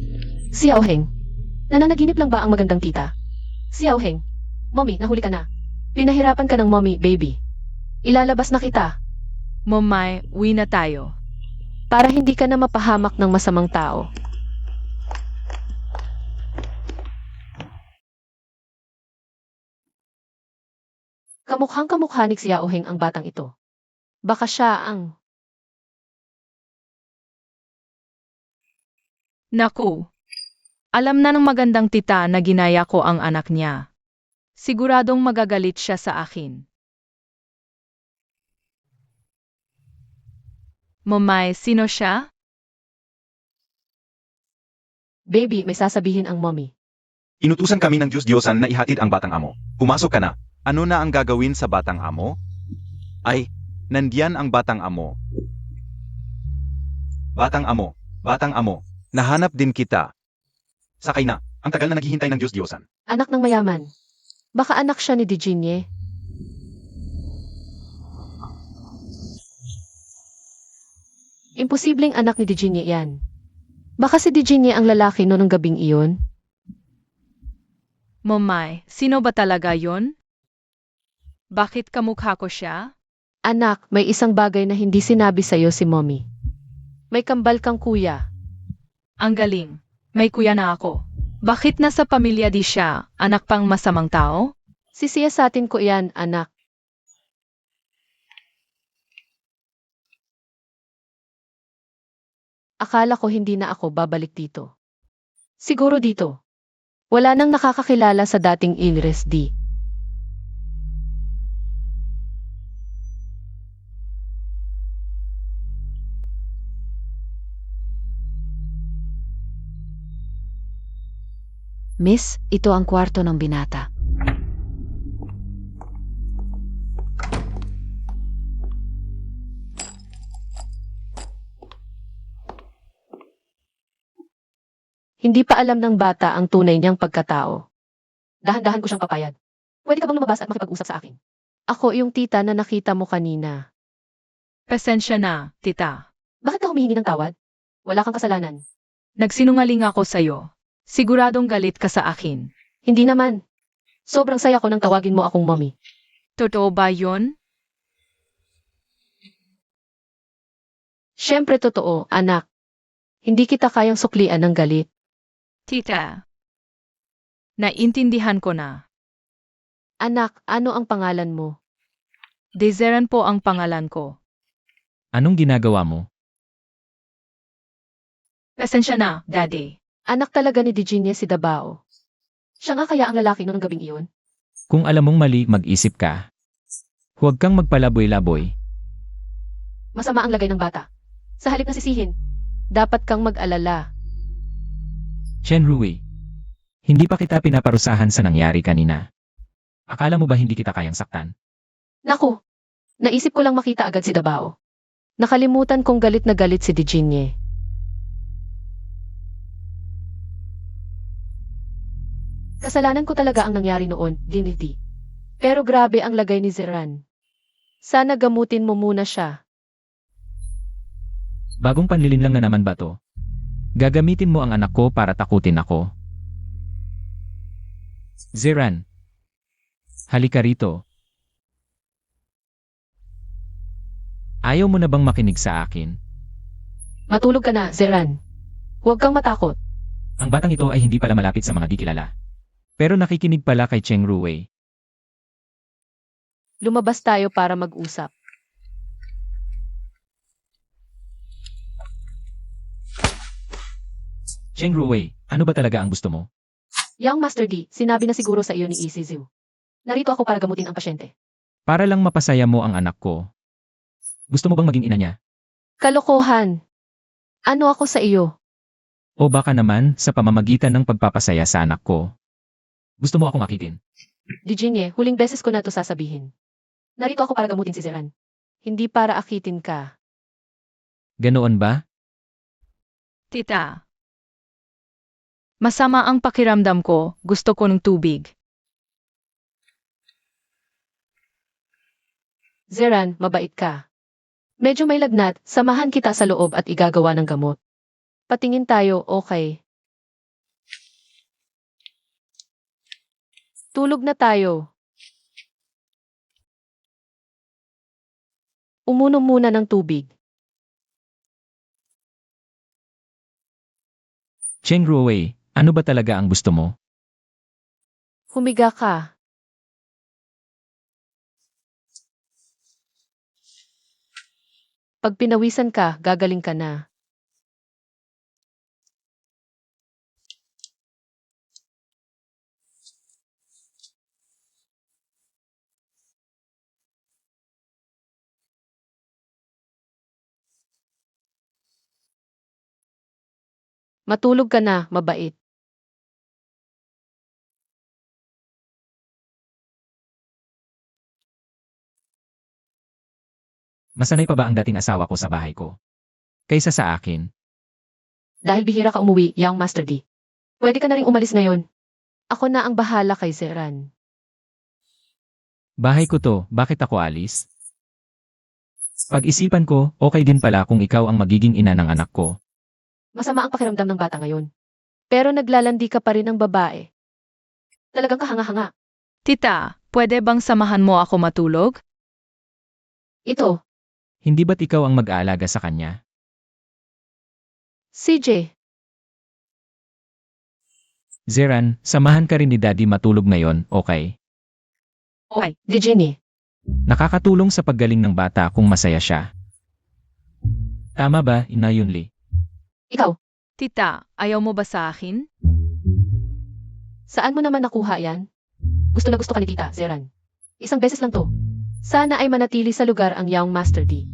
Xiaoheng. Nananaginip lang ba ang magandang tita? Xiaoheng. Mommy, nahuli ka na. Pinahirapan ka ng mommy, baby. Ilalabas na kita Momay, uwi na tayo. para hindi ka na mapahamak ng masamang tao. Kamukhang kamukha ni Xiaoheng ang batang ito. Baka siya ang... Naku. Alam na ng magandang tita na ginaya ko ang anak niya. Siguradong magagalit siya sa akin. Momay, sino siya? Baby, may sasabihin ang mommy. Inutusan kami ng Diyos-Diyosan na ihatid ang batang amo. Pumasok ka na. Ano na ang gagawin sa batang amo? Ay, nandiyan ang batang amo. Batang amo, batang amo, nahanap din kita. Sakay na, ang tagal na naghihintay ng Diyos-Diyosan. Anak ng mayaman. Baka anak siya ni Dijinie. Imposibleng anak ni Dijinie yan. Baka si Dijinie ang lalaki noong gabing iyon? Momay, sino ba talaga yon? Bakit kamukha ko siya? Anak, may isang bagay na hindi sinabi sa'yo si mommy. May kambal kang kuya. Ang galing. May kuya na ako. Bakit nasa pamilya di siya, anak pang masamang tao? Sisiyasatin ko yan, anak. Akala ko hindi na ako babalik dito. Siguro dito. Wala nang nakakakilala sa dating Ilres D. Miss, ito ang kwarto ng binata. Hindi pa alam ng bata ang tunay niyang pagkatao. Dahan-dahan ko siyang papayad. Pwede ka bang lumabas at makipag-usap sa akin? Ako yung tita na nakita mo kanina. Pasensya na, tita. Bakit ka humihingi ng tawad? Wala kang kasalanan. Nagsinungaling ako sa'yo. Siguradong galit ka sa akin. Hindi naman. Sobrang saya ko nang tawagin mo akong mommy. Totoo ba yun? Siyempre totoo, anak. Hindi kita kayang suklian ng galit. Tita. Naintindihan ko na. Anak, ano ang pangalan mo? Deseran po ang pangalan ko. Anong ginagawa mo? Pasensya na, Daddy. Anak talaga ni Digine si Dabao. Siya nga kaya ang lalaki noong gabing iyon? Kung alam mong mali, mag-isip ka. Huwag kang magpalaboy-laboy. Masama ang lagay ng bata. Sa halip na sisihin, dapat kang mag-alala. Chen Rui, hindi pa kita pinaparusahan sa nangyari kanina. Akala mo ba hindi kita kayang saktan? Naku, naisip ko lang makita agad si Dabao. Nakalimutan kong galit na galit si Digine. Kasalanan ko talaga ang nangyari noon, Dinity. Pero grabe ang lagay ni Zeran. Sana gamutin mo muna siya. Bagong panlilin lang na naman ba to? Gagamitin mo ang anak ko para takutin ako. Zeran, halika rito. Ayaw mo na bang makinig sa akin? Matulog ka na, Zeran. Huwag kang matakot. Ang batang ito ay hindi pala malapit sa mga di kilala. Pero nakikinig pala kay Cheng Ruwei. Lumabas tayo para mag-usap. Cheng Ruwei, ano ba talaga ang gusto mo? Young Master D, sinabi na siguro sa iyo ni Isizu. Narito ako para gamutin ang pasyente. Para lang mapasaya mo ang anak ko. Gusto mo bang maging ina niya? Kalokohan. Ano ako sa iyo? O baka naman sa pamamagitan ng pagpapasaya sa anak ko? Gusto mo akong akitin? Digine, huling beses ko na to sasabihin. Narito ako para gamutin si Zeran. Hindi para akitin ka. Ganoon ba? Tita. Masama ang pakiramdam ko. Gusto ko ng tubig. Zeran, mabait ka. Medyo may lagnat, samahan kita sa loob at igagawa ng gamot. Patingin tayo, okay. Tulog na tayo. Umunom muna ng tubig. Cheng Ruwei, ano ba talaga ang gusto mo? Humiga ka. Pag pinawisan ka, gagaling ka na. Matulog ka na, mabait. Masanay pa ba ang dating asawa ko sa bahay ko? Kaysa sa akin, Dahil bihira ka umuwi, Young Master D. Pwede ka na rin umalis ngayon. Ako na ang bahala kay Zeran. bahay ko to, bakit ako alis? Pag-isipan ko, okay din pala kung ikaw ang magiging ina ng anak ko. Masama ang pakiramdam ng bata ngayon. Pero naglalandi ka pa rin ng babae. Talagang kahanga-hanga. Tita, pwede bang samahan mo ako matulog? Ito, Hindi ba't ikaw ang mag-aalaga sa kanya? CJ. Zeran, samahan ka rin ni Daddy matulog ngayon, okay? Okay. Digine. Nakakatulong sa paggaling ng bata kung masaya siya. Tama ba, Ina Yunli? Ikaw, Tita, ayaw mo ba sa akin? saan mo naman nakuha yan? Gusto na gusto ka ni Tita, Zeran. Isang beses lang to. Sana ay manatili sa lugar ang Young Master D.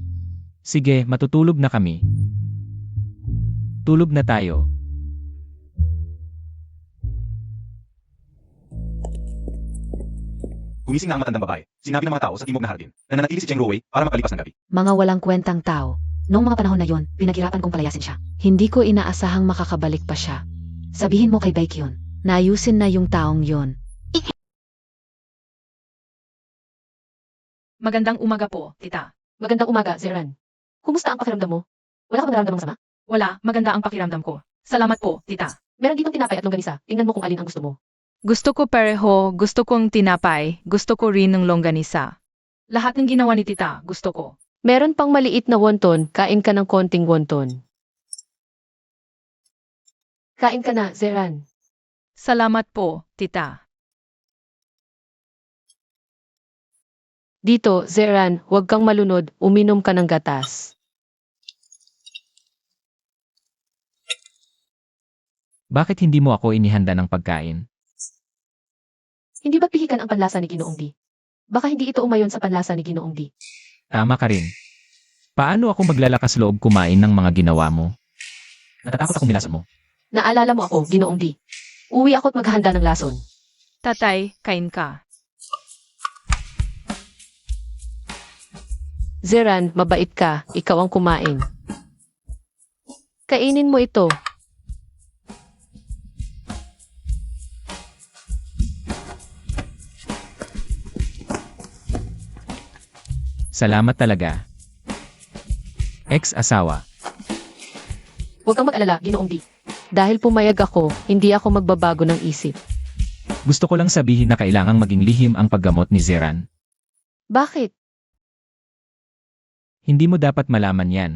Sige, matutulog na kami. Tulog na tayo. Gumising na ang matandang babae. Sinabi ng mga tao sa timog na hardin na nanatili si Cheng Ruwei para makalipas ng gabi. Mga walang kwentang tao. Noong mga panahon na yon, pinaghirapan kong palayasin siya. Hindi ko inaasahang makakabalik pa siya. Sabihin mo kay Bike yun. Naayusin na yung taong yon. Magandang umaga po, tita. Magandang umaga, Zeran. Kumusta ang pakiramdam mo? Wala ka ba nararamdamang sama? Wala, maganda ang pakiramdam ko. Salamat po, tita. Meron ditong tinapay at longganisa. Tingnan mo kung alin ang gusto mo. Gusto ko pareho, gusto kong tinapay, gusto ko rin ng longganisa. Lahat ng ginawa ni tita, gusto ko. Meron pang maliit na wonton, kain ka ng konting wonton. Kain ka na, Zeran. Salamat po, tita. Dito, Zeran, huwag kang malunod, uminom ka ng gatas. Bakit hindi mo ako inihanda ng pagkain? Hindi ba pihikan ang panlasa ni Ginoong Di? Baka hindi ito umayon sa panlasa ni Ginoong Di. Tama ka rin. Paano ako maglalakas loob kumain ng mga ginawa mo? Natatakot akong nilasan mo. Naalala mo ako, Ginoong Di. Uwi ako at maghahanda ng lason. Tatay, kain ka. Zeran, mabait ka, ikaw ang kumain. Kainin mo ito. Salamat talaga. Ex-asawa. Huwag kang mag-alala, Ginoong Di. Dahil pumayag ako, hindi ako magbabago ng isip. Gusto ko lang sabihin na kailangang maging lihim ang paggamot ni Zeran. Bakit? Hindi mo dapat malaman yan.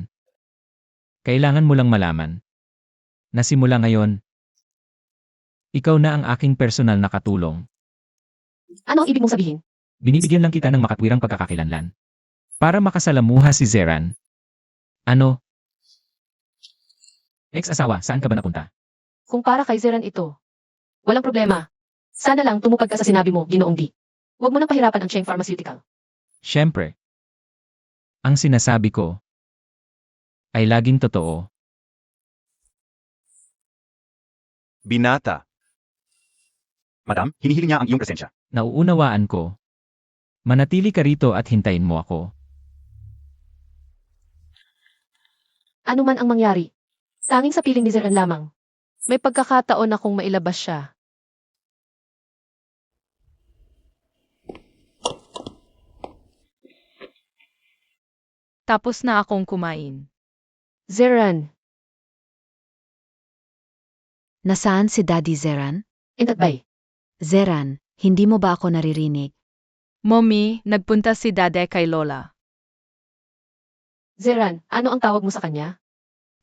Kailangan mo lang malaman. Na simula ngayon, ikaw na ang aking personal na katulong. Ano ang ibig mong sabihin? Binibigyan lang kita ng makatwirang pagkakakilanlan. Para makasalamuha si Zeran. Ano? Ex-asawa, saan ka ba napunta? Kung para kay Zeran ito. Walang problema. Sana lang tumupad ka sa sinabi mo, Ginoong Di. Huwag mo nang pahirapan ang Cheng Pharmaceutical. Siyempre. Ang sinasabi ko ay laging totoo. Binata. Madam, hinihiling niya ang iyong presensya. Nauunawaan ko. Manatili ka rito at hintayin mo ako. Ano man ang mangyari. Tanging sa piling ni Zeran lamang. May pagkakataon akong mailabas siya. Tapos na akong kumain. Zeran, Nasaan si Daddy Zeran? intatbay. Zeran, hindi mo ba ako naririnig? Mommy, nagpunta si Dade kay Lola. Zeran, ano ang tawag mo sa kanya?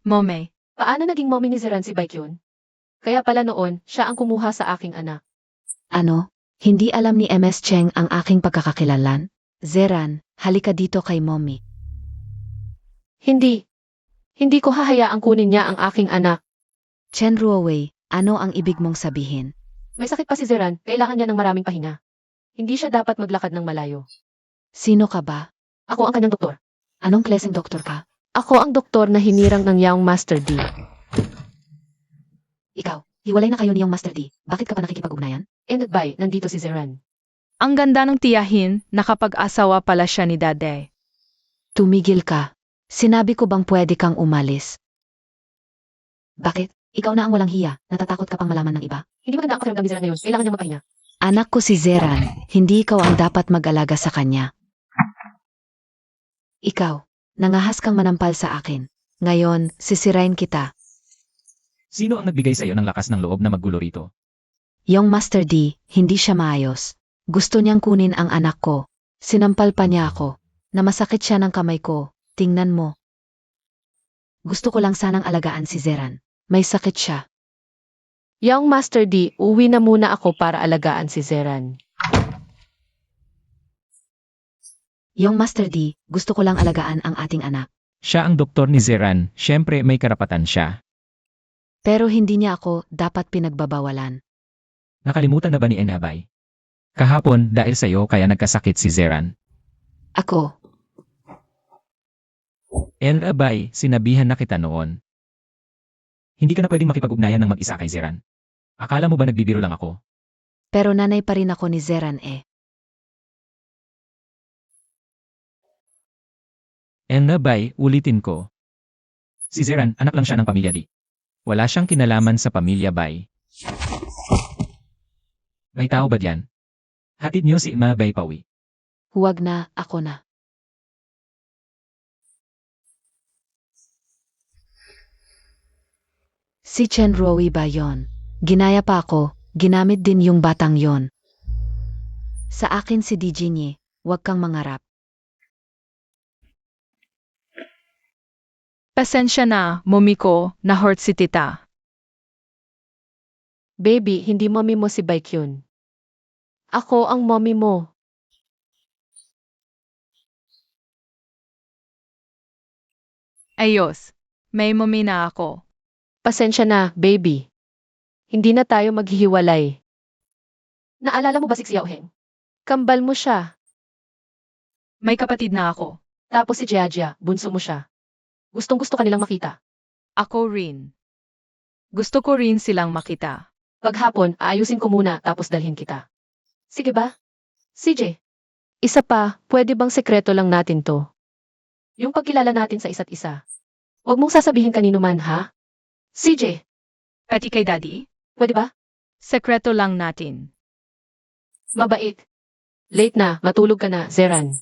Mommy, Paano naging mommy ni Zeran si Baekhyun? Kaya pala noon, siya ang kumuha sa aking anak. Ano? Hindi alam ni MS Cheng ang aking pagkakakilanlan? Zeran, halika dito kay mommy. Hindi. Hindi ko hahayaang kunin niya ang aking anak. Chen Ruowei, ano ang ibig mong sabihin? May sakit pa si Zeran, kailangan niya ng maraming pahinga. Hindi siya dapat maglakad ng malayo. Sino ka ba? Ako ang kanyang doktor. Anong klaseng doktor ka? Ako ang doktor na hinirang ng Young Master D. Ikaw, hiwalay na kayo niyong Master D. Bakit ka pa nakikipag-ugnayan? Intatbay, nandito si Zeran. ang ganda ng tiyahin, nakapag-asawa pala siya ni Dade. Tumigil ka. Sinabi ko bang pwede kang umalis? Bakit? Ikaw na ang walang hiya. Natatakot ka pang malaman ng iba? Hindi maganda ang pakiramdam ni Zeran ngayon. Kailangan niya magpahinga. Anak ko si Zeran. Hindi ikaw ang dapat mag-alaga sa kanya. Ikaw, nangahas kang manampal sa akin. Ngayon, sisirain kita. Sino ang nagbigay sa iyo ng lakas ng loob na maggulo rito? Yung Master D, hindi siya maayos. Gusto niyang kunin ang anak ko. Sinampal pa niya ako. Na masakit siya ng kamay ko. Tingnan mo. Gusto ko lang sanang alagaan si Zeran. May sakit siya. Young Master D, uwi na muna ako para alagaan si Zeran. Yung Master D, gusto ko lang alagaan ang ating anak. Siya ang doktor ni Zeran, syempre may karapatan siya. Pero hindi niya ako dapat pinagbabawalan. Nakalimutan na ba ni Enabay? Kahapon, dahil sa iyo kaya nagkasakit si Zeran. Ako, Enabay, sinabihan na kita noon. Hindi ka na pwedeng makipag-ugnayan ng mag-isa kay Zeran. Akala mo ba nagbibiro lang ako? pero nanay pa rin ako ni Zeran eh. Enabay, ulitin ko. Si Zeran, anak lang siya ng pamilya di. Wala siyang kinalaman sa pamilya Bay. May tao ba diyan? Hatid niyo si Ma Bay pauwi. Huwag na, ako na. Si Chen Rowi ba yon? Ginaya pa ako, ginamit din yung batang yon. Sa akin si Dijinye, huwag kang mangarap. Pasensya na, mommy ko, na-hurt si tita. Baby, hindi mommy mo si Baekhyun. Ako ang mommy mo. Ayos, may mommy na ako. Pasensya na, baby. Hindi na tayo maghihiwalay. Naalala mo ba si Xiaoheng? Kambal mo siya. May kapatid na ako. Tapos si Jiajia, bunso mo siya. Gustong-gusto ka nilang makita. Ako rin. Gusto ko rin silang makita. Paghapon, aayusin ko muna tapos dalhin kita. Sige ba? CJ. Isa pa, pwede bang sekreto lang natin to? Yung pagkilala natin sa isa't isa. Huwag mong sasabihin kanino man, ha? CJ, Pati kay daddy? pwede ba? Sekreto lang natin. Mabait. Late na, matulog ka na, Zeran.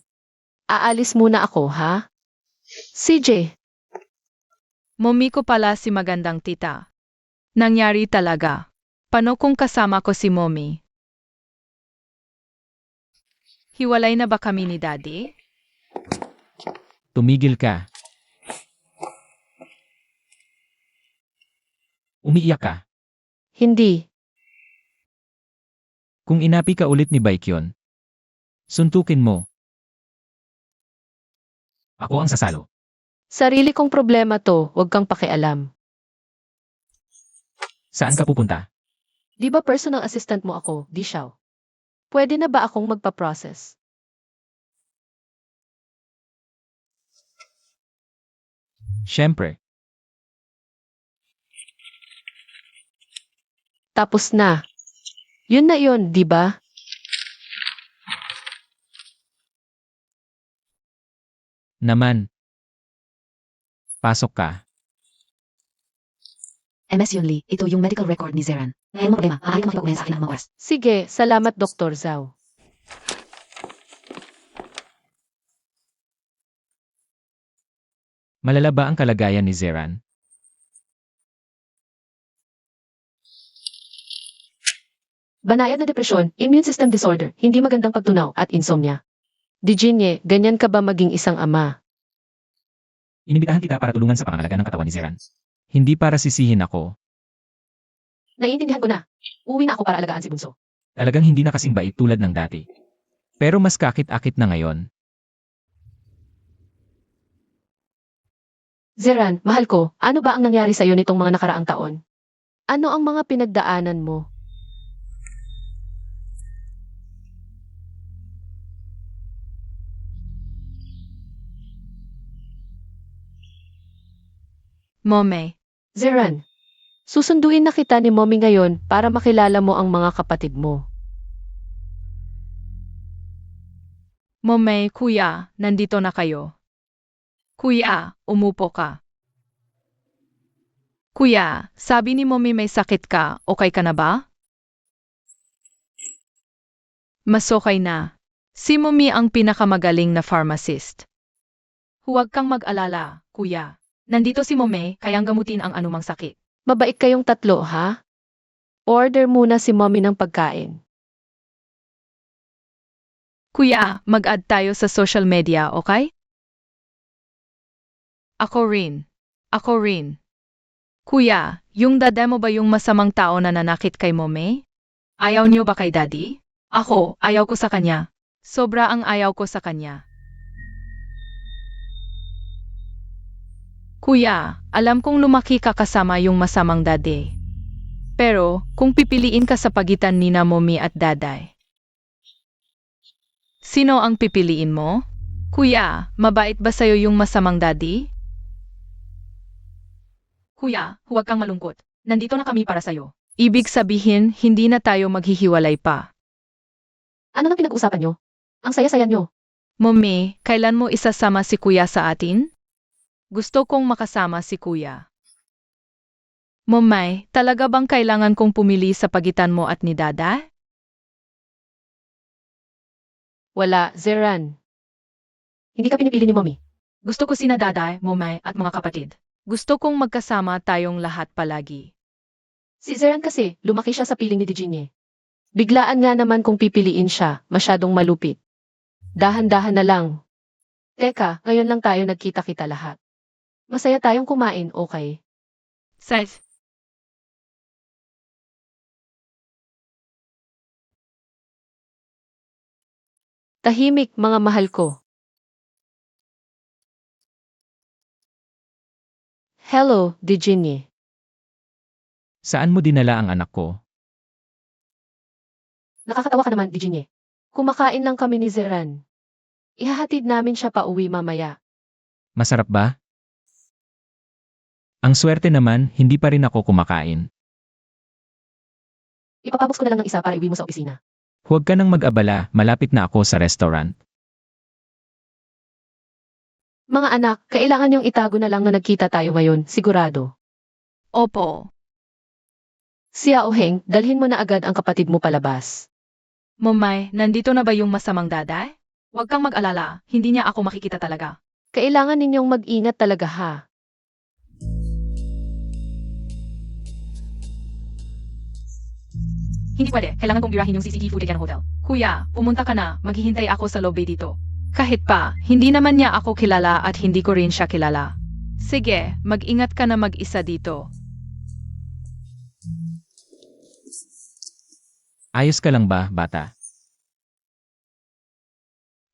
Aalis muna ako, ha? CJ, Mommy ko pala si magandang tita. Nangyari talaga. Paano kung kasama ko si mommy? Hiwalay na ba kami ni daddy? Tumigil ka. Umiiyak ka. hindi. Kung inapi ka ulit ni Baekhyun, suntukin mo. Ako ang sasalo. Sarili kong problema to, huwag kang pakialam. Saan ka pupunta? Di ba personal assistant mo ako, Di Xiao? Pwede na ba akong magpa-process? Siyempre. Tapos na. Yun na yun, di ba? Naman. Pasok ka. MS Yunli, ito yung medical record ni Zeran. Ngayon mo problema, maaari ka makipag-ugnayan sa akin ng mga oras. Sige, salamat Dr. Zhao. Malala ba ang kalagayan ni Zeran? Banayad na depresyon, immune system disorder, hindi magandang pagtunaw, at insomnia. Dijinye, ganyan ka ba maging isang ama? Inibitahan kita para tulungan sa pangangalaga ng katawan ni Zeran. Hindi para sisihin ako. Naiintindihan ko na. Uwi na ako para alagaan si Bunso. Talagang hindi na kasing bait tulad ng dati. Pero mas kakit-akit na ngayon. Zeran, mahal ko, ano ba ang nangyari sa'yo nitong mga nakaraang taon? Ano ang mga pinagdaanan mo? Mommy, Zeran, susunduin na kita ni Mommy ngayon para makilala mo ang mga kapatid mo. mommy, kuya, nandito na kayo. Kuya, umupo ka. Kuya, sabi ni mommy may sakit ka, okay ka na ba? Mas okay na. Si mommy ang pinakamagaling na pharmacist. Huwag kang mag-alala, kuya. Nandito si mommy, kayang gamutin ang anumang sakit. Mabait kayong tatlo, ha? Order muna si Mommy ng pagkain. Kuya, mag-add tayo sa social media, okay? Ako rin. Ako rin. Kuya, yung dada mo ba yung masamang tao na nanakit kay mommy? Ayaw niyo ba kay daddy? Ako, ayaw ko sa kanya. Sobra ang ayaw ko sa kanya. Kuya, alam kong lumaki ka kasama yung masamang daddy. Pero, kung pipiliin ka sa pagitan ni na mommy at daday, sino ang pipiliin mo? Kuya, mabait ba sa'yo yung masamang daddy? Kuya, huwag kang malungkot. Nandito na kami para sa'yo. Ibig sabihin, hindi na tayo maghihiwalay pa. Ano nang pinag-usapan nyo? Ang saya-saya nyo. Mommy, kailan mo isasama si kuya sa atin? Gusto kong makasama si kuya. Momay, talaga bang kailangan kong pumili sa pagitan mo at ni Dada? Wala, Zeran. Hindi ka pinipili ni Mommy. Gusto ko sina Dada, Momay at mga kapatid. Gusto kong magkasama tayong lahat palagi. Si Zeran kasi, lumaki siya sa piling ni Dijinye. Biglaan nga naman kung pipiliin siya, masyadong malupit. Dahan-dahan na lang. Teka, ngayon lang tayo nagkita-kita lahat. Masaya tayong kumain, okay? Size. Tahimik, mga mahal ko. Hello, Dijinye. Saan mo dinala ang anak ko? Nakakatawa ka naman, Dijinye. Kumakain lang kami ni Zeran. Ihahatid namin siya pa uwi mamaya. Masarap ba? Ang swerte naman, hindi pa rin ako kumakain. Ipapabos ko na lang ng isa para iwi mo sa opisina. Huwag ka nang mag-abala, malapit na ako sa restaurant. Mga anak, kailangan niyong itago na lang na nagkita tayo ngayon, sigurado. Opo. Si Aoheng, dalhin mo na agad ang kapatid mo palabas. Momay, nandito na ba yung masamang Dada? Huwag kang mag-alala, hindi niya ako makikita talaga. Kailangan ninyong mag-ingat talaga ha. Hindi pwede, kailangan kong birahin yung CCTV footage ng hotel. Kuya, pumunta ka na, maghihintay ako sa lobby dito. Kahit pa, hindi naman niya ako kilala at hindi ko rin siya kilala. Sige, mag-ingat ka na mag-isa dito. Ayos ka lang ba, bata?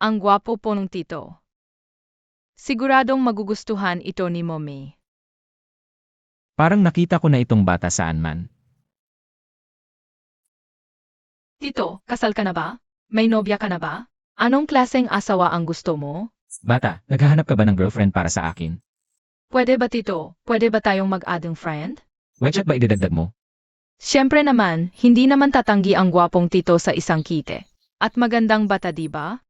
Ang gwapo po ng tito. Siguradong magugustuhan ito ni Mommy. Parang nakita ko na itong bata saan man. Tito, kasal ka na ba? May nobya ka na ba? Anong klaseng asawa ang gusto mo? Bata, naghahanap ka ba ng girlfriend para sa akin? Pwede ba tito? Pwede ba tayong mag-adding friend? Wechat ba idadagdag mo? Siyempre naman, hindi naman tatanggi ang gwapong tito sa isang kite. At magandang bata diba?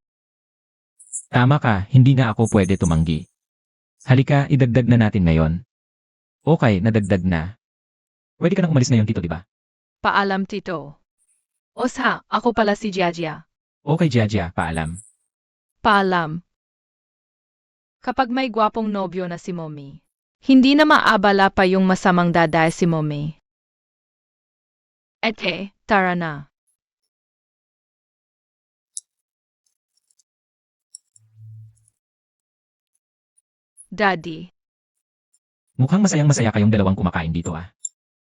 Tama ka, hindi na ako pwede tumanggi. Halika, idagdag na natin ngayon. Okay, nadagdag na. Pwede ka nang umalis ngayon, tito, di ba? Paalam tito. Osha, ako pala si Jiajia. Okay, Jiajia, paalam. Paalam. Kapag may gwapong nobyo na si Mommy, hindi na maabala pa yung masamang Dada si Mommy. Ete, tara na. Daddy, Mukhang masayang-masaya kayong dalawang kumakain dito ah.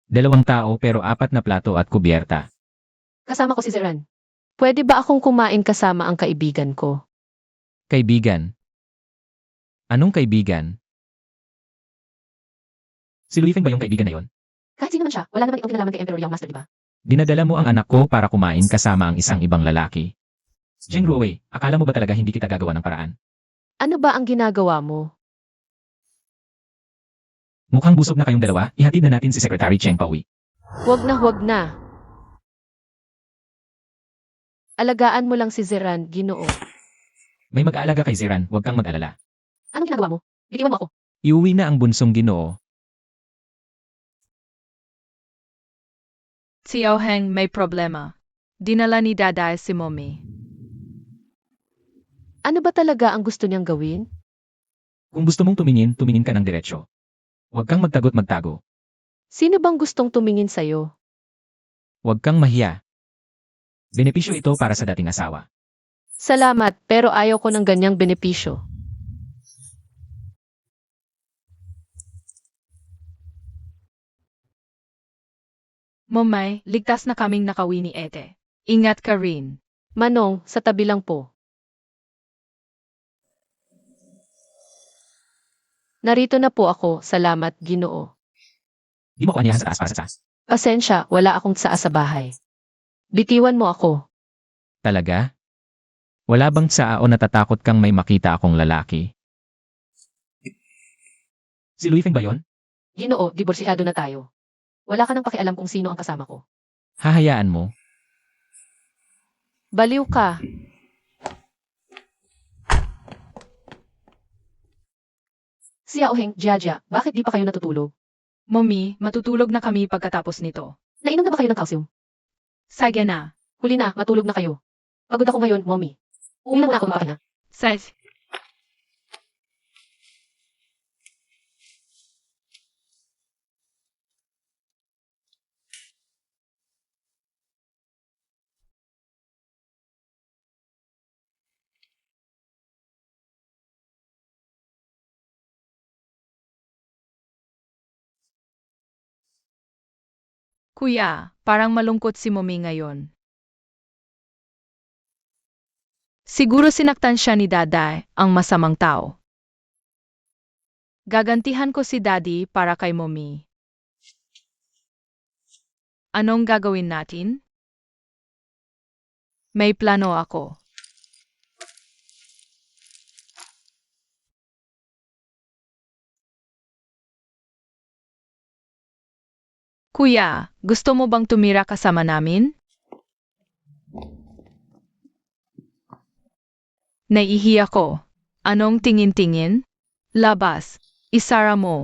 2 tao pero 4 na plato at kubyerta. Kasama ko si Zeran. Pwede ba akong kumain kasama ang kaibigan ko? Kaibigan. Anong kaibigan? Si Luifeng ba yung kaibigan na yon? Kahit sino man siya, wala naman itong kinalaman kay Emperor Yang Master, di ba? Dinadala mo ang anak ko para kumain kasama ang isang ibang lalaki. Jeng Ruwei, akala mo ba talaga hindi kita gagawa ng paraan? Ano ba ang ginagawa mo? Mukhang busog na kayong dalawa, ihatid na natin si Secretary Cheng pauwi. Huwag na, huwag na. Alagaan mo lang si Zeran, Ginoo. May mag-aalaga kay Ziran, huwag kang mag-alala. Anong ginagawa mo? Bitiwan mo ako. Iuwi na ang bunsong Ginoo. si Aoheng may problema. Dinala ni Dada si Mommy. Ano ba talaga ang gusto niyang gawin? Kung gusto mong tumingin, tumingin ka ng diretsyo. Huwag kang magtagot magtago. Sino bang gustong tumingin sa'yo? Huwag kang mahiya. Benepisyo ito para sa dating asawa. Salamat, pero ayaw ko ng ganyang benepisyo. Momay, ligtas na kaming nakawi ni Ete. Ingat ka rin. Manong, sa tabi lang po. Narito na po ako, salamat, Ginoo. Di mo ko aniyahan sa taas para sa taas. Pasensya, wala akong tsaa sa bahay. Bitiwan mo ako. Talaga? Wala bang saa o natatakot kang may makita akong lalaki? Si Luifeng ba yon? Ginoo, diborsihado na tayo. Wala ka nang pakialam kung sino ang kasama ko. Hahayaan mo? Baliw ka. Si Aoheng, Jiajia, bakit di pa kayo natutulog? Mommy, matutulog na kami pagkatapos nito. Nainom na ba kayo ng calcium? Sige na. Huli na, matulog na kayo. Pagod ako ngayon, mommy. Uminom na ako ng kape na. Size. Kuya, parang malungkot si Mommy ngayon. Siguro sinaktan siya ni Daday, ang masamang tao. Gagantihan ko si Daddy para kay Mommy. Anong gagawin natin? May plano ako. Kuya, gusto mo bang tumira kasama namin? Naiihi ako. Anong tingin-tingin? Labas. Isara mo.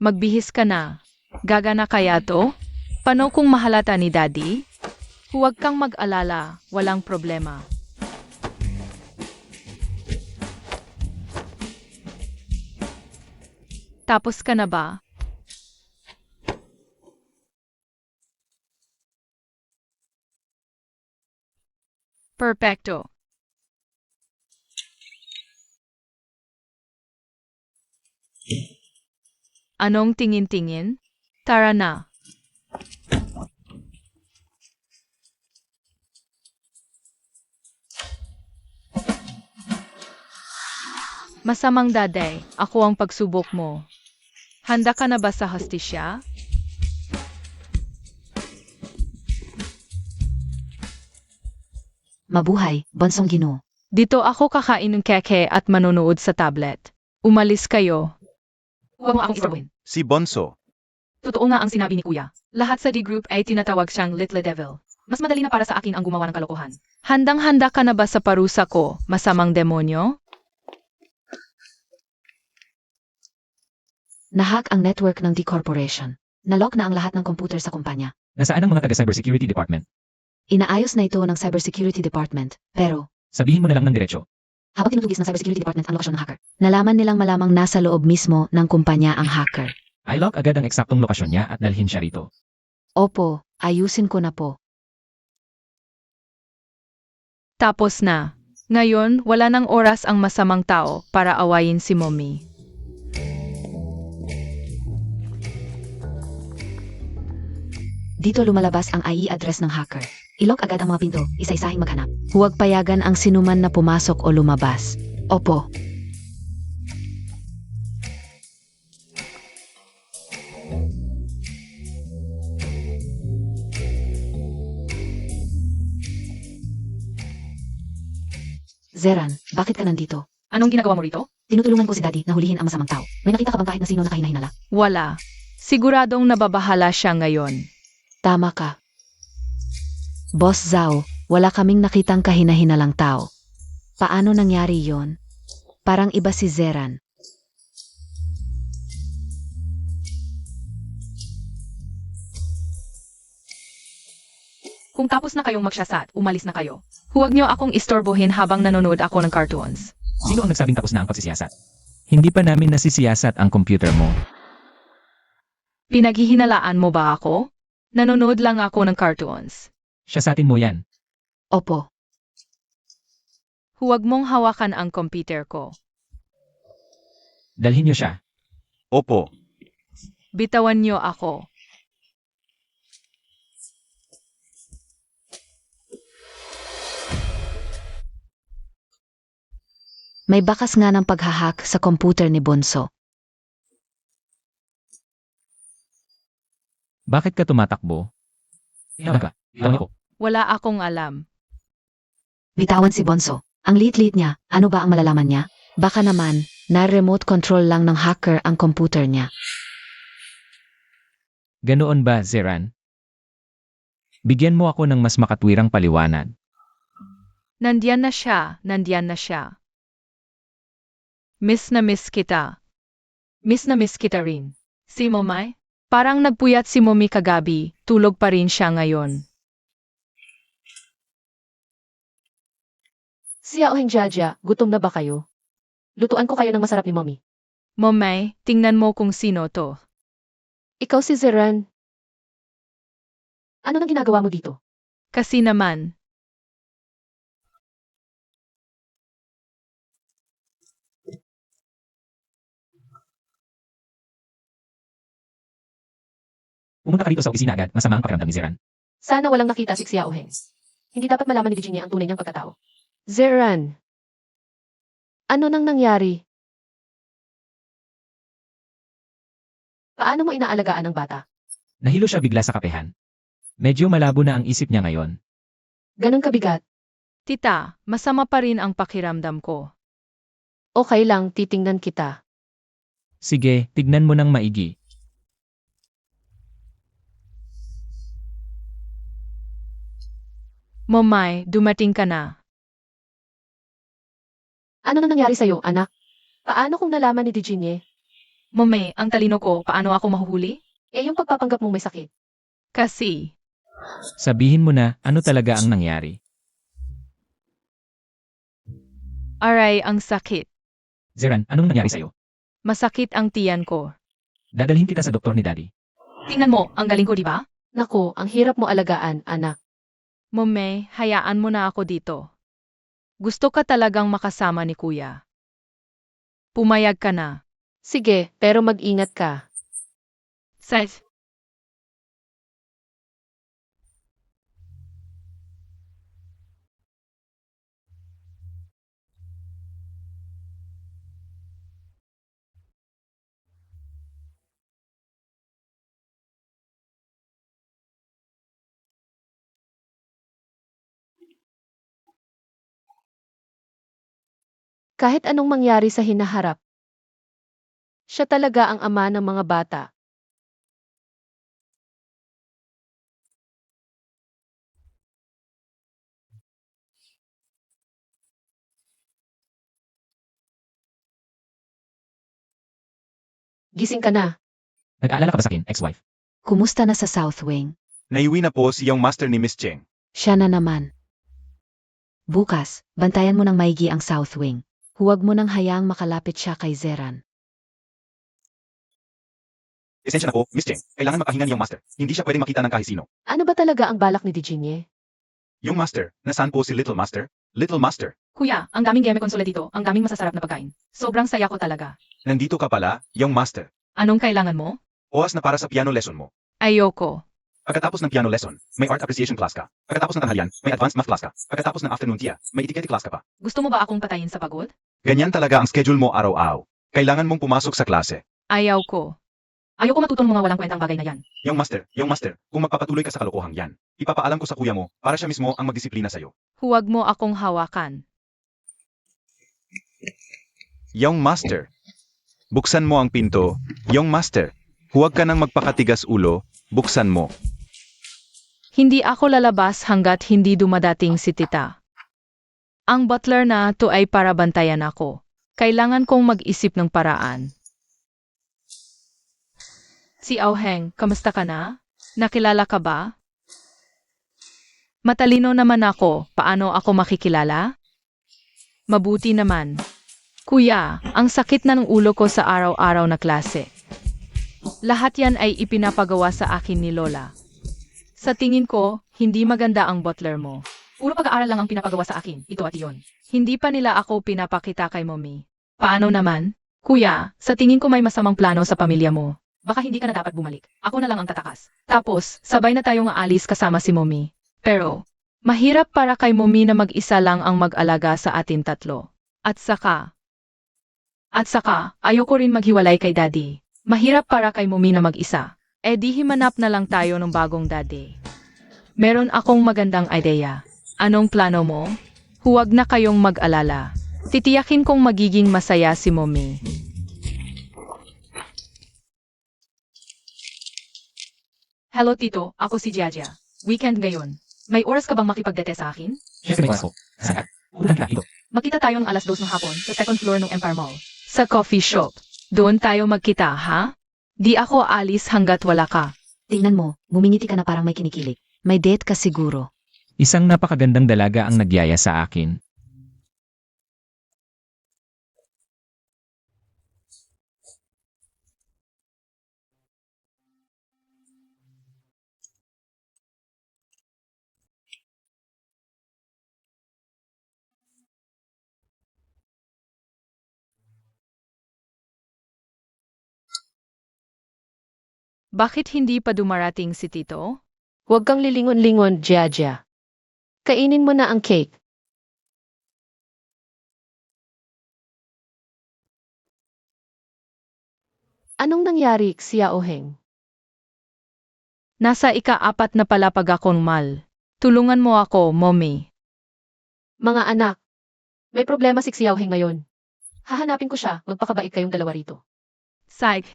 Magbihis ka na. Gagana kaya to? Paano kung mahalata ni Daddy? Huwag kang mag-alala. Walang problema. Tapos ka na ba? Perfecto. Anong tingin-tingin? Tara na. Masamang Daday, ako ang pagsubok mo. Handa ka na ba sa hostisya? Mabuhay, Bonsong Ginoo. Dito ako kakain ng keke at manonood sa tablet. Umalis kayo. Huwag mo akong istorbohin. Si Bonso. Totoo nga ang sinabi ni Kuya. Lahat sa D-group ay tinatawag siyang Little Devil. Mas madali na para sa akin ang gumawa ng kalokohan. Handang-handa ka na ba sa parusa ko, masamang demonyo? Nahack ang network ng D-Corporation. Nalock na ang lahat ng computer sa kumpanya. Nasaan ang mga taga-cybersecurity department? Inaayos na ito ng Cybersecurity Department, pero Sabihin mo na lang ng diretso. habang tinutugis ng Cybersecurity Department ang lokasyon ng hacker, nalaman nilang malamang nasa loob mismo ng kumpanya ang hacker. I-lock agad ang eksaktong lokasyon niya at dalhin siya rito. Opo, ayusin ko na po. Tapos na. Ngayon, wala nang oras ang masamang tao para awayin si Mommy. Dito lumalabas ang IE address ng hacker. Ilok agad ang mga pinto, isa-isahing maghanap. Huwag payagan ang sinuman na pumasok o lumabas. Opo. Zeran, bakit ka nandito? Anong ginagawa mo rito? Tinutulungan ko si Daddy na hulihin ang masamang tao. May nakita ka bang kahit na sino na kahinahinala? Wala. Siguradong nababahala siya ngayon. Tama ka. Boss Zhao, wala kaming nakitang kahinahinalang tao. Paano nangyari yon? Parang iba si Zeran. Kung tapos na kayong magsasat, umalis na kayo. Huwag niyo akong istorbohin habang nanonood ako ng cartoons. Sino ang nagsabing tapos na ang pagsisiyasat? Hindi pa namin nasisiyasat ang computer mo. Pinaghihinalaan mo ba ako? Nanonood lang ako ng cartoons. Siya sa atin mo yan. Opo. Huwag mong hawakan ang computer ko. Dalhin niyo siya. Opo. Bitawan niyo ako. May bakas nga ng paghahack sa computer ni Bonso. Bakit ka tumatakbo? Ka. Ako. Wala akong alam. Bitawan si Bonso. Ang liit-liit niya, ano ba ang malalaman niya? Baka naman, na-remote control lang ng hacker ang computer niya. Ganoon ba, Zeran? Bigyan mo ako ng mas makatwirang paliwanag. Nandiyan na siya, nandiyan na siya. Miss na miss kita. Miss na miss kita rin. Si Momay? Parang nagpuyat si Mommy kagabi, tulog pa rin siya ngayon. Xiaoheng Jiajia, gutom na ba kayo? Lutuan ko kayo ng masarap ni Mommy. Momay, tingnan mo kung sino to. Ikaw si Zeran. Ano nang ginagawa mo dito? Kasi naman, Pumunta ka rito sa opisina agad, masama ang pakiramdam ni Zeran. Sana walang nakita si Xiaoheng. Hindi dapat malaman ni Virginia ang tunay niyang pagkatao. Zeran. Ano nang nangyari? Paano mo inaalagaan ang bata? Nahilo siya bigla sa kapehan. Medyo malabo na ang isip niya ngayon. Ganon kabigat. tita, masama pa rin ang pakiramdam ko. Okay lang, titingnan kita. Sige, tignan mo ng maigi. Momay, dumating ka na. Ano nang nangyari sa'yo, anak? Paano kung nalaman ni Virginia? Momay, ang talino ko, paano ako mahuhuli? Yung pagpapanggap mong may sakit. Kasi, Sabihin mo na, ano talaga ang nangyari. aray ang sakit. Zeran, anong nangyari sa'yo? Masakit ang tiyan ko. Dadalhin kita sa doktor ni Daddy. Tingnan mo, ang galing ko di ba? Naku, ang hirap mo alagaan, anak. Momay, hayaan mo na ako dito. Gusto ka talagang makasama ni Kuya. Pumayag ka na. Sige, pero mag-ingat ka. Seth, Kahit anong mangyari sa hinaharap, siya talaga ang ama ng mga bata. Gising ka na. Nag-aalala ka ba sa akin, ex-wife? Kumusta na sa South Wing? Naiuwi na po si Young Master ni Miss Cheng. Siya na naman. Bukas, bantayan mo ng maigi ang South Wing. Huwag mo nang hayaang makalapit siya kay Zeran. Esensya na po, Miss Cheng. Kailangan makahinga ni Young Master. Hindi siya pwedeng makita ng kahit sino. Ano ba talaga ang balak ni Virginia? Young Master, nasaan po si Little Master? Little Master, Kuya, ang daming game konsole dito, ang daming masasarap na pagkain. Sobrang saya ko talaga. nandito ka pala, Young Master. Anong kailangan mo? Oras na para sa piano lesson mo. Ayoko. Pagkatapos ng piano lesson, may art appreciation class ka. Pagkatapos ng tanghalian, may advanced math class ka. Pagkatapos ng afternoon tea, may etiquette class ka pa. Gusto mo ba akong patayin sa pagod? Ganyan talaga ang schedule mo araw-araw. Kailangan mong pumasok sa klase. Ayaw ko. Ayoko matutong mga walang kwentang bagay na yan. Young Master, kung magpapatuloy ka sa kalokohang yan, ipapaalam ko sa kuya mo para siya mismo ang magdisiplina sa'yo. Huwag mo akong hawakan. Young Master, buksan mo ang pinto. Young Master, huwag ka nang magpakatigas ulo, buksan mo. Hindi ako lalabas hanggat hindi dumadating si tita. Ang butler na to ay para bantayan ako. Kailangan kong mag-isip ng paraan. Si Auheng, kamusta ka na? Nakilala ka ba? Matalino naman ako, paano ako makikilala? Mabuti naman. Kuya, ang sakit na ng ulo ko sa araw-araw na klase. Lahat yan ay ipinapagawa sa akin ni Lola. Sa tingin ko, hindi maganda ang butler mo. Puro pag-aaral lang ang pinapagawa sa akin, ito at iyon. Hindi pa nila ako pinapakita kay Mommy. Paano naman? Kuya, sa tingin ko may masamang plano sa pamilya mo. Baka hindi ka na dapat bumalik. Ako na lang ang tatakas. Tapos, sabay na tayong aalis kasama si Mommy. Pero, mahirap para kay Mommy na mag-isa lang ang mag-alaga sa atin tatlo. At saka, ayoko rin maghiwalay kay Daddy. Mahirap para kay Mommy na mag-isa. Eh di himanap na lang tayo ng bagong Daddy. Meron akong magandang ideya. Anong plano mo? Huwag na kayong mag-alala. Titiyakin kong magiging masaya si Mommy. Hello Tito, ako si Jaja. Weekend ngayon. May oras ka bang makipagdate sa akin? Siyempre may oras ko. Saan ka? Pupuntahan kita dito. Makita tayo ng 2:00 ng hapon sa second floor ng Empire Mall. Sa coffee shop. Doon tayo magkita, ha? Di ako alis hanggat wala ka. Tingnan mo, ngumingiti ka na parang may kinikilig. May date ka siguro. Isang napakagandang dalaga ang nagyaya sa akin. Bakit hindi pa dumarating si Tito? Huwag kang lilingon-lingon, Jia. Kainin mo na ang cake. Anong nangyari, Xiao Heng? Nasa ika-4 na pala pag akong mal. Tulungan mo ako, mommy. Mga anak, may problema si Xiao Heng ngayon. Hahanapin ko siya, magpakabait kayong dalawa rito. Psych.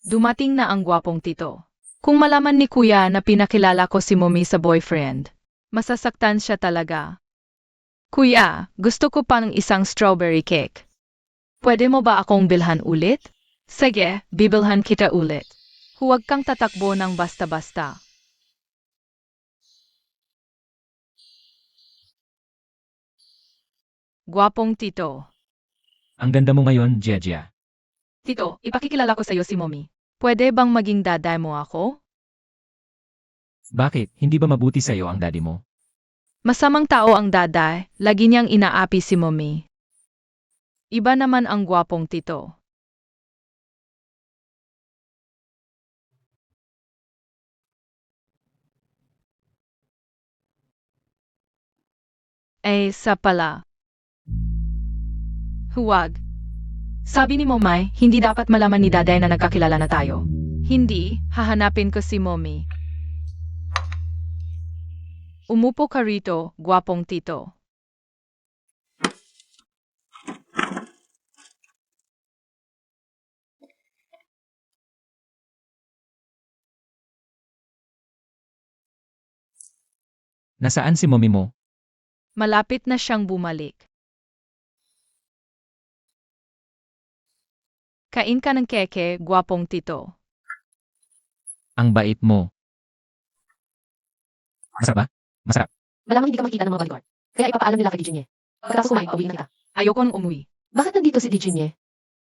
Dumating na ang gwapong Tito. Kung malaman ni Kuya na pinakilala ko si mommy sa boyfriend, masasaktan siya talaga. Kuya, gusto ko pang isang strawberry cake. Pwede mo ba akong bilhan ulit? Sige, bibilhan kita ulit. Huwag kang tatakbo ng basta-basta. Gwapong Tito. Ang ganda mo ngayon, Jia. Tito, ipakikilala ko sa iyo si mommy. Pwede bang maging daday mo ako? Bakit? Hindi ba mabuti sa'yo ang daddy mo? Masamang tao ang daday, lagi niyang inaapi si mommy. Iba naman ang gwapong Tito. Sa pala. Huwag. Sabi ni Momay, hindi dapat malaman ni Daday na nagkakilala na tayo. Hindi, hahanapin ko si mommy. Umupo ka rito, gwapong Tito. Nasaan si mommy mo? Malapit na siyang bumalik. Kain ka ng keke, gwapong Tito. Ang bait mo. Masarap ba? Masarap. Malamang hindi ka makita ng mga bodyguard. Kaya ipapaalam nila kay Dijinye. Pagkatapos kumain, pauwiin na kita. Ayoko nang umuwi. Bakit nandito si Dijinye?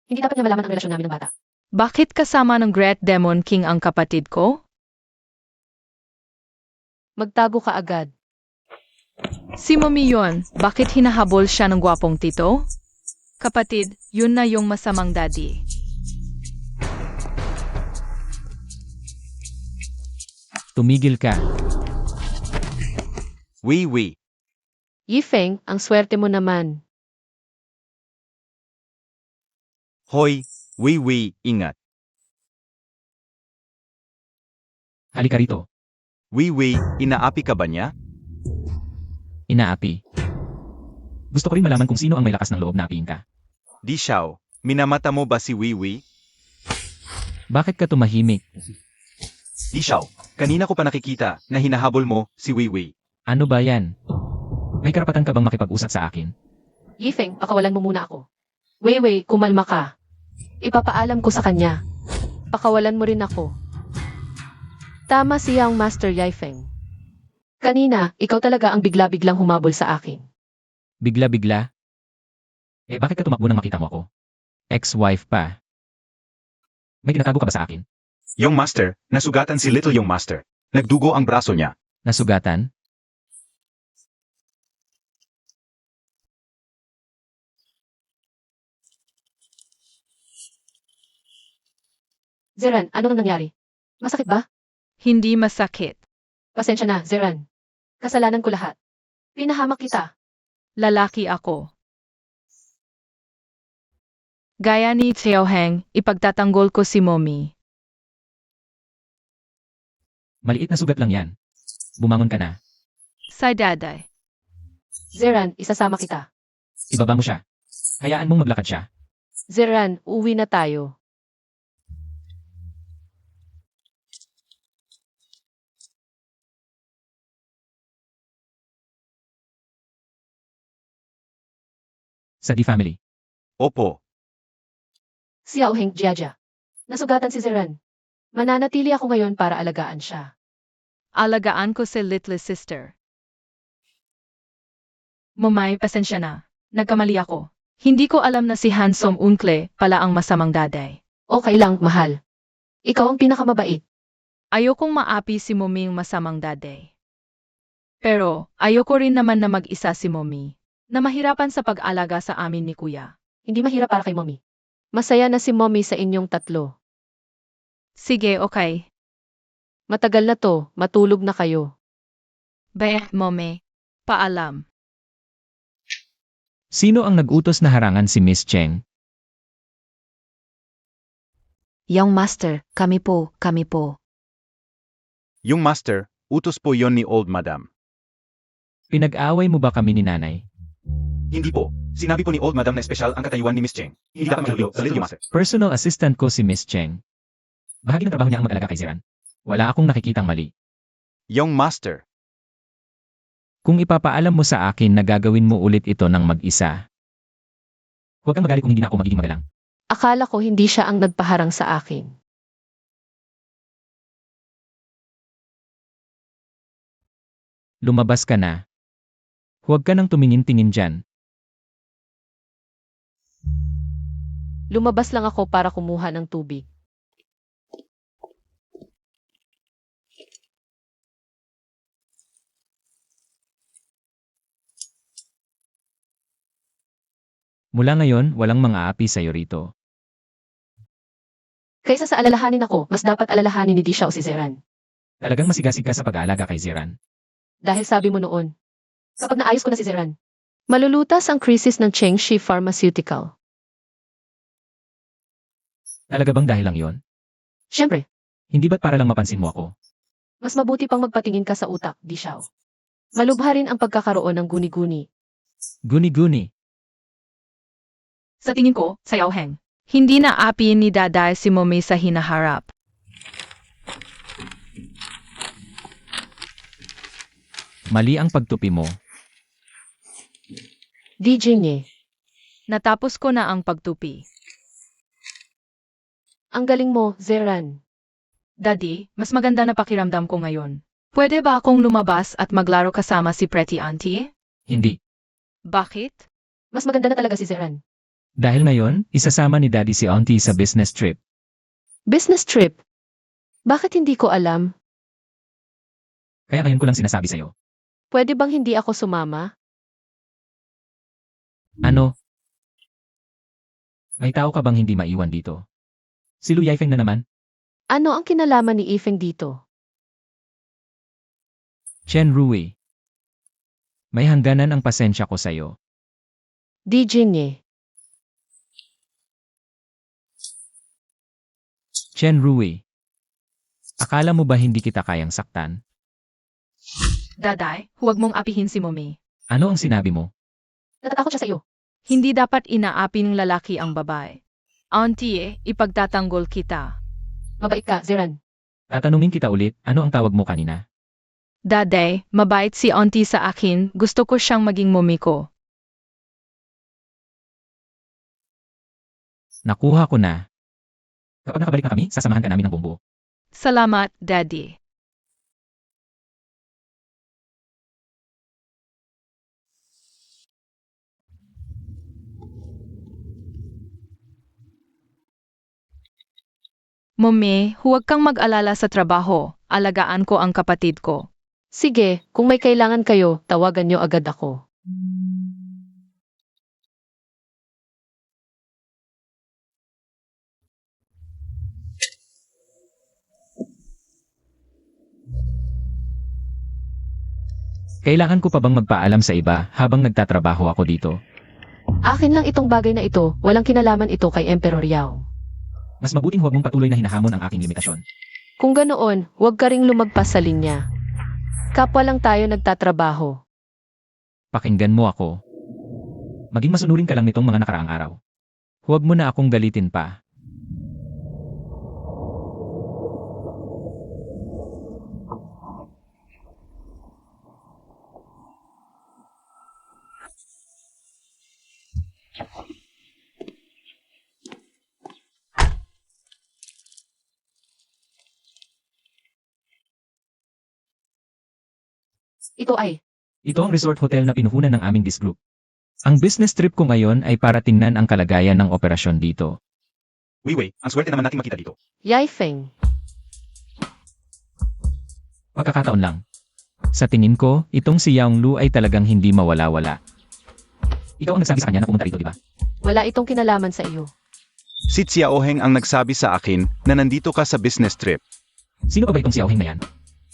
Hindi dapat niya malaman ang relasyon namin ng bata. Bakit kasama ng Great Demon King ang kapatid ko? Magtago ka agad. Si mommy yun, bakit hinahabol siya ng gwapong Tito? Kapatid, yun na yung masamang daddy. Tumigil ka. Wee. Yifeng, ang swerte mo naman. Hoy, wee, ingat. Halika rito. Wee, inaapi ka ba niya? Inaapi. Gusto ko rin malaman kung sino ang may lakas ng loob na apiin ka. Di Xiao, minamata mo ba si Wee? Bakit ka tumahimik? Di Xiao, kanina ko pa nakikita na hinahabol mo si Wee. Ano ba yan? May karapatan ka bang makipag-usap sa akin? Yifeng, pakawalan mo muna ako. Wei, kumalma ka. Ipapaalam ko sa kanya. Pakawalan mo rin ako. Tama siyang Master Yifeng. Kanina, ikaw talaga ang bigla-biglang humabol sa akin. Bigla-bigla? Bakit ka tumakbo nang makita mo ako? Ex-wife pa. May tinatago ka ba sa akin? Yung master, nasugatan si Little yung master. Nagdugo ang braso niya. Nasugatan? Zeran, ano nang nangyari? Masakit ba? Hindi masakit. Pasensya na, Zeran. Kasalanan ko lahat. Pinahamak kita. Lalaki ako. Gaya ni Xiao Heng, ipagtatanggol ko si mommy. Maliit na sugat lang yan. Bumangon ka na. Sa daday. Zeran, isasama kita. Ibaba mo siya. Hayaan mong maglakad siya. Zeran, uwi na tayo. Sa Di Family. Opo. Xiao Heng Jiajia. Nasugatan si Zeran. Mananatili ako ngayon para alagaan siya. Alagaan ko si little sister. Momay, pasensya na. Nagkamali ako. Hindi ko alam na si Handsome Uncle pala ang masamang daday. Okay lang, mahal. Ikaw ang pinakamabait. Ayokong maapi si Mommy ang masamang daday. Pero, ayoko rin naman na mag-isa si Mommy, na mahirapan sa pag-alaga sa amin ni Kuya. Hindi mahirap para kay mommy. Masaya na si mommy sa inyong tatlo. Sige, okay. Matagal na to, matulog na kayo. Mommy. Paalam. Sino ang nag-utos na harangan si Miss Cheng? Young master, kami po, kami po. Yung master, utos po yon ni Old Madam. Pinag-away mo ba kami ni nanay? Hindi po. Sinabi po ni Old Madam na espesyal ang katayuan ni Miss Cheng. Hindi dapat mahalyo sa Little Master. Personal assistant ko si Miss Cheng. Bahagi ng trabaho niya ang mag-alaga kay Zeran. Wala akong nakikitang mali. Yung master. Kung ipapaalam mo sa akin na gagawin mo ulit ito ng mag-isa, huwag kang magalit kung hindi na ako magiging magalang. Akala ko hindi siya ang nagpaharang sa akin. Lumabas ka na. Huwag ka nang tumingin-tingin dyan. Lumabas lang ako para kumuha ng tubig. Mula ngayon, walang mga api sa'yo rito. Kaysa sa alalahanin ako, mas dapat alalahanin ni Disha o si Zeran. Talagang masigasig ka sa pag-aalaga kay Zeran. Dahil sabi mo noon, kapag naayos ko na si Zeran, malulutas ang krisis ng Chengxi Pharmaceutical. Talaga bang dahil lang yon? Siyempre, Hindi ba't para lang mapansin mo ako? mas mabuti pang magpatingin ka sa utak, Disha. Malubha rin ang pagkakaroon ng guni-guni. Guni-guni. Sa tingin ko, Xiao Heng. Hindi na api ni Daday si Mommy sa hinaharap. Mali ang pagtupi mo. DJ niye, Natapos ko na ang pagtupi. ang galing mo, Zeran. Daddy, mas maganda na pakiramdam ko ngayon. Pwede ba akong lumabas at maglaro kasama si Pretty Auntie? Hindi. Bakit? Mas maganda na talaga si Zeran. Dahil ngayon, isasama ni Daddy si Auntie sa business trip. Business trip? Bakit hindi ko alam? Kaya ngayon ko lang sinasabi sa'yo. Pwede bang hindi ako sumama? Ano? May tao ka bang hindi maiwan dito? Si Lu Yifeng na naman? Ano ang kinalaman ni Ifeng dito? Chen Rui. May hangganan ang pasensya ko sa'yo. DJ niye, Chen Rui. Akala mo ba hindi kita kayang saktan? Daday, huwag mong apihin si Mommy. Ano ang sinabi mo? natatakot siya sa iyo. Hindi dapat inaapi ng lalaki ang babae. Auntie, ipagtatanggol kita. Mabait ka, Zeran. Tatanungin kita ulit, ano ang tawag mo kanina? Daday, mabait si Auntie sa akin, gusto ko siyang maging mommy ko. Nakuha ko na. Kapag nakabalik na kami, sasamahan ka namin ng bumbu. Salamat, Daddy. Mommy, huwag kang mag-alala sa trabaho. Alagaan ko ang kapatid ko. Sige, kung may kailangan kayo, tawagan niyo agad ako. Kailangan ko pa bang magpaalam sa iba habang nagtatrabaho ako dito? Akin lang itong bagay na ito, walang kinalaman ito kay Emperor Yao. Mas mabuting huwag mong patuloy na hinahamon ang aking limitasyon. Kung ganoon, huwag ka ring lumagpas sa linya. Kapwa lang tayo nagtatrabaho. Pakinggan mo ako. Maging masunurin ka lang nitong mga nakaraang araw. Huwag mo na akong galitin pa. Ito ay, Ito ang resort hotel na pinuhunan ng aming this group. Ang business trip ko ngayon ay para tingnan ang kalagayan ng operasyon dito. Weiwei, ang swerte naman natin makita dito. Yai Feng. Pagkakataon lang. Sa tingin ko, itong si Yang Lu ay talagang hindi mawala-wala. Ikaw ang nagsabi sa kanya na pumunta rito, di ba? Wala itong kinalaman sa iyo. Si Xiaoheng ang nagsabi sa akin na nandito ka sa business trip. Sino pa ba itong si Xiaoheng na yan?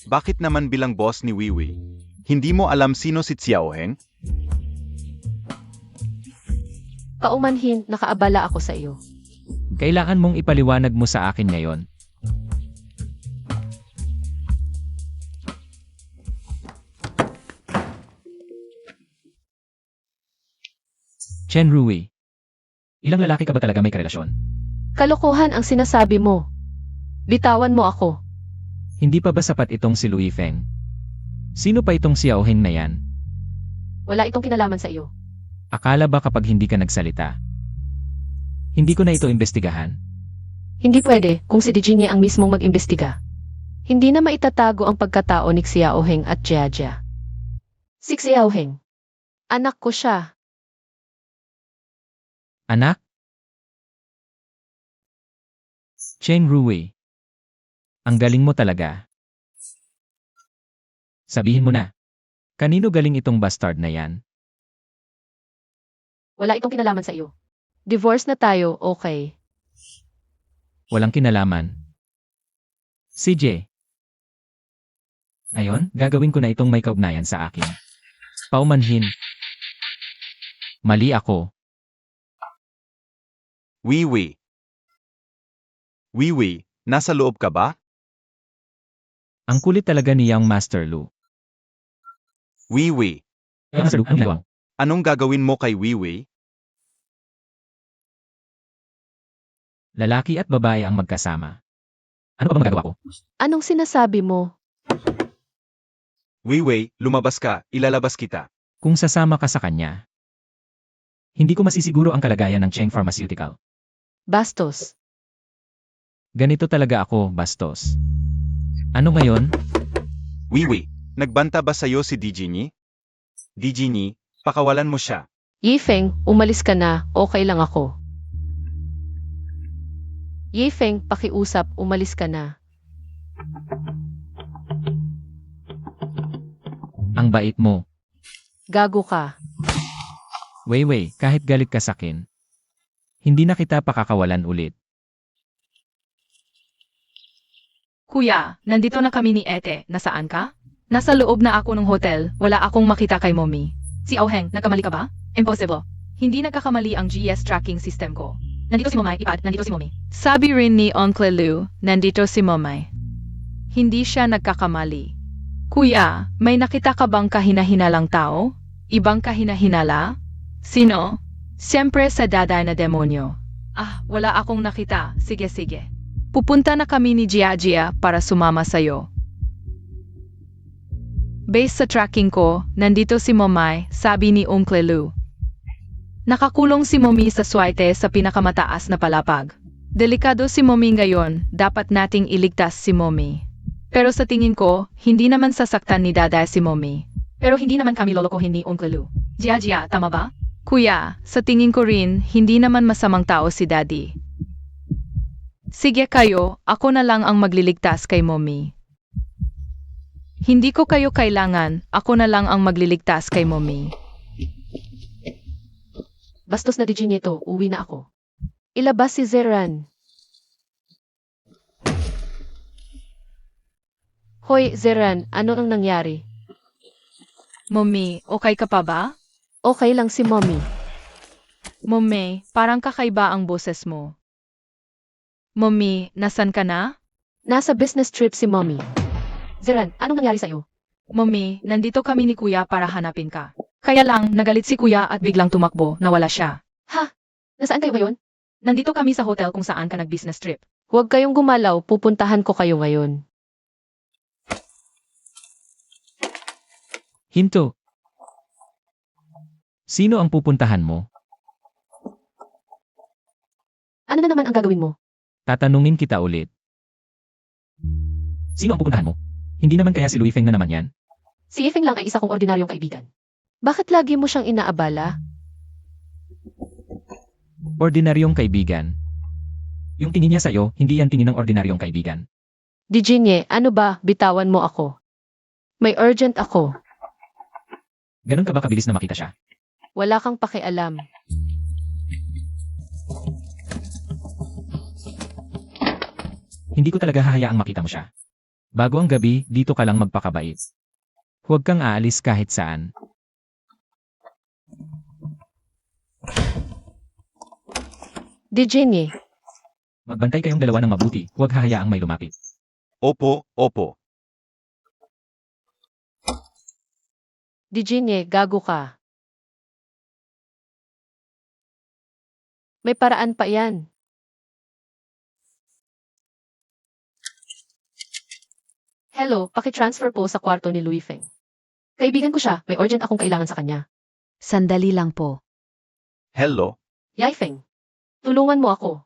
Bakit naman bilang boss ni Weiwei? Hindi mo alam sino si Xiaoheng? Paumanhin, nakaabala ako sa iyo. Kailangan mong ipaliwanag mo sa akin ngayon. Chen Rui. Ilang lalaki ka ba talaga may karelasyon? Kalokohan ang sinasabi mo. Bitawan mo ako. Hindi pa ba sapat itong si Louis Feng? Sino pa itong si Xiaoheng na yan? Wala itong kinalaman sa iyo. Akala ba kapag hindi ka nagsalita? Hindi ko na ito imbestigahan? Hindi pwede kung si Dijinye ang mismong mag-imbestiga. Hindi na maitatago ang pagkatao ni Xiaoheng at Jiajia. Si Xiaoheng. Anak ko siya. Anak? Chen Rui. Ang galing mo talaga. Sabihin mo na. Kanino galing itong bastard na yan? Wala itong kinalaman sa iyo. Divorce na tayo, okay. Walang kinalaman. CJ. Ngayon, gagawin ko na itong may kaugnayan sa akin. Paumanhin. Mali ako. Weiwei. Weiwei, nasa loob ka ba? Ang kulit talaga ni Young Master Lu. Weiwei, Master Lu, anong ginagawa mo? anong gagawin mo kay Weiwei? Lalaki at babae ang magkasama. Ano pa ba magagawa ko? Anong sinasabi mo? Weiwei, lumabas ka, ilalabas kita. Kung sasama ka sa kanya, hindi ko masisiguro ang kalagayan ng Cheng Pharmaceutical. Bastos. Ganito talaga ako, bastos. Ano ngayon? Weiwei, nagbanta ba sa'yo si Dijinyi? Dijinyi, pakawalan mo siya. Yifeng, umalis ka na, okay lang ako. Yifeng, pakiusap, umalis ka na. Ang bait mo. Gago ka. Weiwei, kahit galit ka sakin, hindi na kita pakakawalan ulit. Kuya, nandito na kami ni Ete. Nasaan ka? Nasa loob na ako ng hotel. Wala akong makita kay Mommy. Si Xiaoheng, nagkamali ka ba? Impossible. Hindi nagkakamali ang GS tracking system ko. Nandito si Momay, ipad, nandito si Mommy. Sabi rin ni Uncle Lu, nandito si Momay. Hindi siya nagkakamali. Kuya, may nakita ka bang kahina-hinalang tao? Ibang kahina-hinala? Sino? Siyempre sa daday na demonyo. Ah, wala akong nakita. Sige, sige. Pupunta na kami ni Jiajia para sumama sa'yo. Based sa tracking ko, nandito si Momay, sabi ni Uncle Lu. Nakakulong si Mommy sa swerte sa pinakamataas na palapag. Delikado si Mommy ngayon, dapat nating iligtas si Mommy. Pero sa tingin ko, hindi naman sasaktan ni Dada si Mommy. Pero hindi naman kami lolokohin ni Uncle Lu. Jiajia, tama ba? Kuya, sa tingin ko rin, hindi naman masamang tao si Daddy. Sige kayo, ako na lang ang magliligtas kay Mommy. Hindi ko kayo kailangan, ako na lang ang magliligtas kay Mommy. Bastos na Dijinye to, uwi na ako. Ilabas si Zeran. Hoy, Zeran, ano ang nangyari? Mommy, okay ka pa ba? Okay lang si Mommy. Mommy, parang kakaiba ang boses mo. Mommy, nasan ka na? Nasa business trip si Mommy. Zeran, anong nangyari sa'yo? Mommy, nandito kami ni Kuya para hanapin ka. Kaya lang, nagalit si Kuya at biglang tumakbo, nawala siya. Ha? Nasaan kayo ngayon? Nandito kami sa hotel kung saan ka nag-business trip. Huwag kayong gumalaw, pupuntahan ko kayo ngayon. Hinto. Sino ang pupuntahan mo? Ano na naman ang gagawin mo? Tatanungin kita ulit. Sino ang pupuntahan mo? Hindi naman kaya si Louis Feng na naman yan? Si Yifeng lang ay isa kong ordinaryong kaibigan. Bakit lagi mo siyang inaabala? Ordinaryong kaibigan. Yung tingin niya sa'yo, hindi yan tingin ng ordinaryong kaibigan. Dijinye, ano ba, bitawan mo ako. May urgent ako. Ganun ka ba kabilis na makita siya? Wala kang pakialam. Hindi ko talaga hahayaang makita mo siya. Bago ang gabi, dito ka lang magpakabait. Huwag kang aalis kahit saan. Dijinye, Magbantay kayong dalawa ng mabuti, huwag hahayaang may lumapit. Opo, opo. Dijinye, gago ka. May paraan pa yan. Hello, paki-transfer po sa kwarto ni Louis Feng. Kaibigan ko siya, may urgent akong kailangan sa kanya. Sandali lang po. Hello? Yai Feng, tulungan mo ako.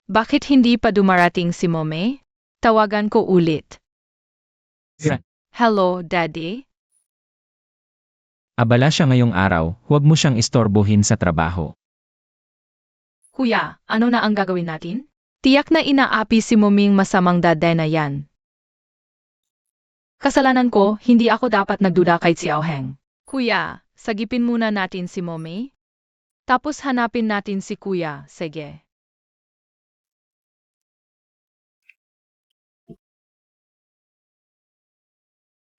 Bakit hindi pa dumarating si Mome? Tawagan ko ulit. Ziran. Hello, Daddy? Abala siya ngayong araw, huwag mo siyang istorbohin sa trabaho. Kuya, ano na ang gagawin natin? Tiyak na inaapi si Moming masamang daday na yan. Kasalanan ko, hindi ako dapat nagduda kay Xiao Heng. Kuya, sagipin muna natin si Mome. Tapos hanapin natin si Kuya, sige.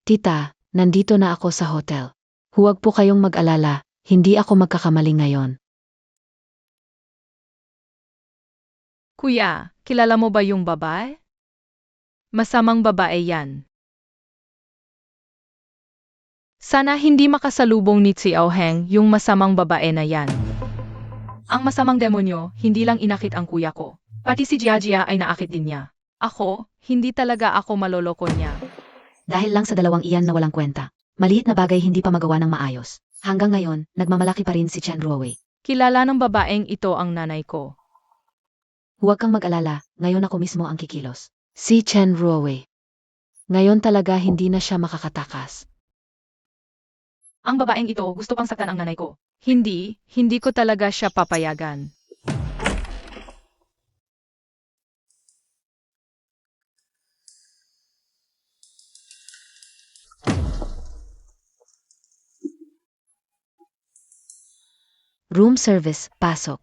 Tita, nandito na ako sa hotel. Huwag po kayong mag-alala, hindi ako magkakamali ngayon. Kuya, kilala mo ba yung babae? Masamang babae yan. Sana hindi makasalubong ni Xiao Heng yung masamang babae na yan. Ang masamang demonyo, hindi lang inakit ang kuya ko. Pati si Jiajia ay naakit din niya. Ako, hindi talaga ako maloloko niya. Dahil lang sa dalawang iyan na walang kwenta. Maliit na bagay hindi pa magawa ng maayos. Hanggang ngayon, nagmamalaki pa rin si Chen Ruowei. Kilala ng babaeng ito ang nanay ko. Huwag kang mag-alala, ngayon ako mismo ang kikilos. Si Chen Ruowei. Ngayon talaga hindi na siya makakatakas. Ang babaeng ito gusto pang saktan ang nanay ko. Hindi ko talaga siya papayagan. Room service, pasok.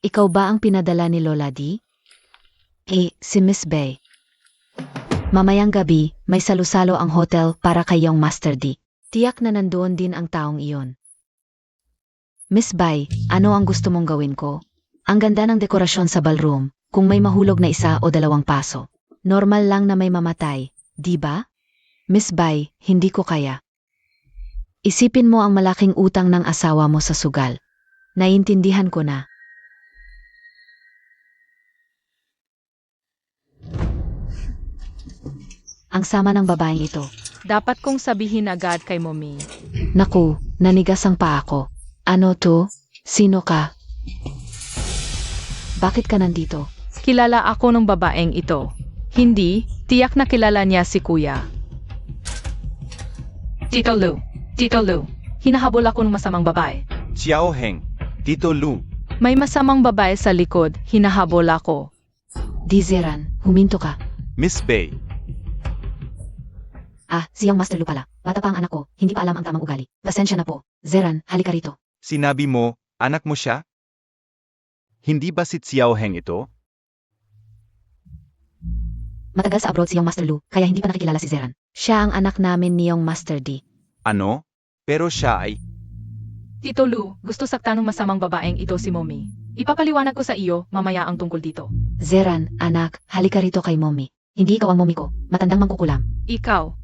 Ikaw ba ang pinadala ni Lola Di? Si Miss Bay. Mamayang gabi, may salusalo ang hotel para kay Young Master D. Tiyak na nandoon din ang taong iyon. Miss Bay, ano ang gusto mong gawin ko? Ang ganda ng dekorasyon sa ballroom, kung may mahulog na isa o dalawang paso. Normal lang na may mamatay, di ba? Miss Bay, hindi ko kaya. Isipin mo ang malaking utang ng asawa mo sa sugal. Naiintindihan ko na. Ang sama ng babaeng ito. Dapat kong sabihin agad kay Mommy. Naku, nanigas ang paa ko. Ano to? Sino ka? Bakit ka nandito? Kilala ako ng babaeng ito. Hindi, tiyak na kilala niya si Kuya. Tito Lu, hinahabol ako ng masamang babae. Xiao Heng. Tito Lu. May masamang babae sa likod, hinahabol ako. Di Zeran, huminto ka. Miss Bay. Si Young Master Lu pala. Bata pa ang anak ko, hindi pa alam ang tamang ugali. Pasensya na po. Zeran, halika rito. Sinabi mo, anak mo siya? Hindi ba si Xiao Heng ito? Matagal sa abroad si Young Master Lu, kaya hindi pa nakikilala si Zeran. Siya ang anak namin ni Young Master D. Ano? Pero siya ay... Tito Lu, gusto saktan ng masamang babaeng ito si Mommy. Ipapaliwanag ko sa iyo, mamaya ang tungkol dito. Zeran, anak, halika rito kay mommy. Hindi ikaw ang mommy ko, matandang mangkukulam. Ikaw,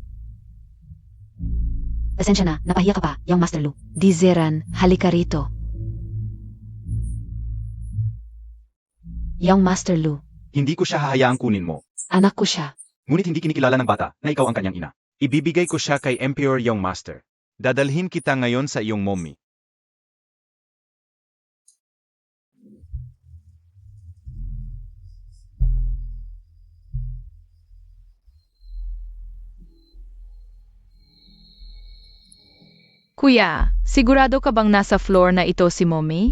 Pasensya na, napahiya ka pa, Young Master Lu. Di Zeran, halika rito. Young Master Lu, Hindi ko siya hahayaang kunin mo. anak ko siya. Ngunit hindi kinikilala ng bata na ikaw ang kanyang ina. Ibibigay ko siya kay Emperor Young Master. Dadalhin kita ngayon sa iyong mommy. Kuya, sigurado ka bang nasa floor na ito si Mommy?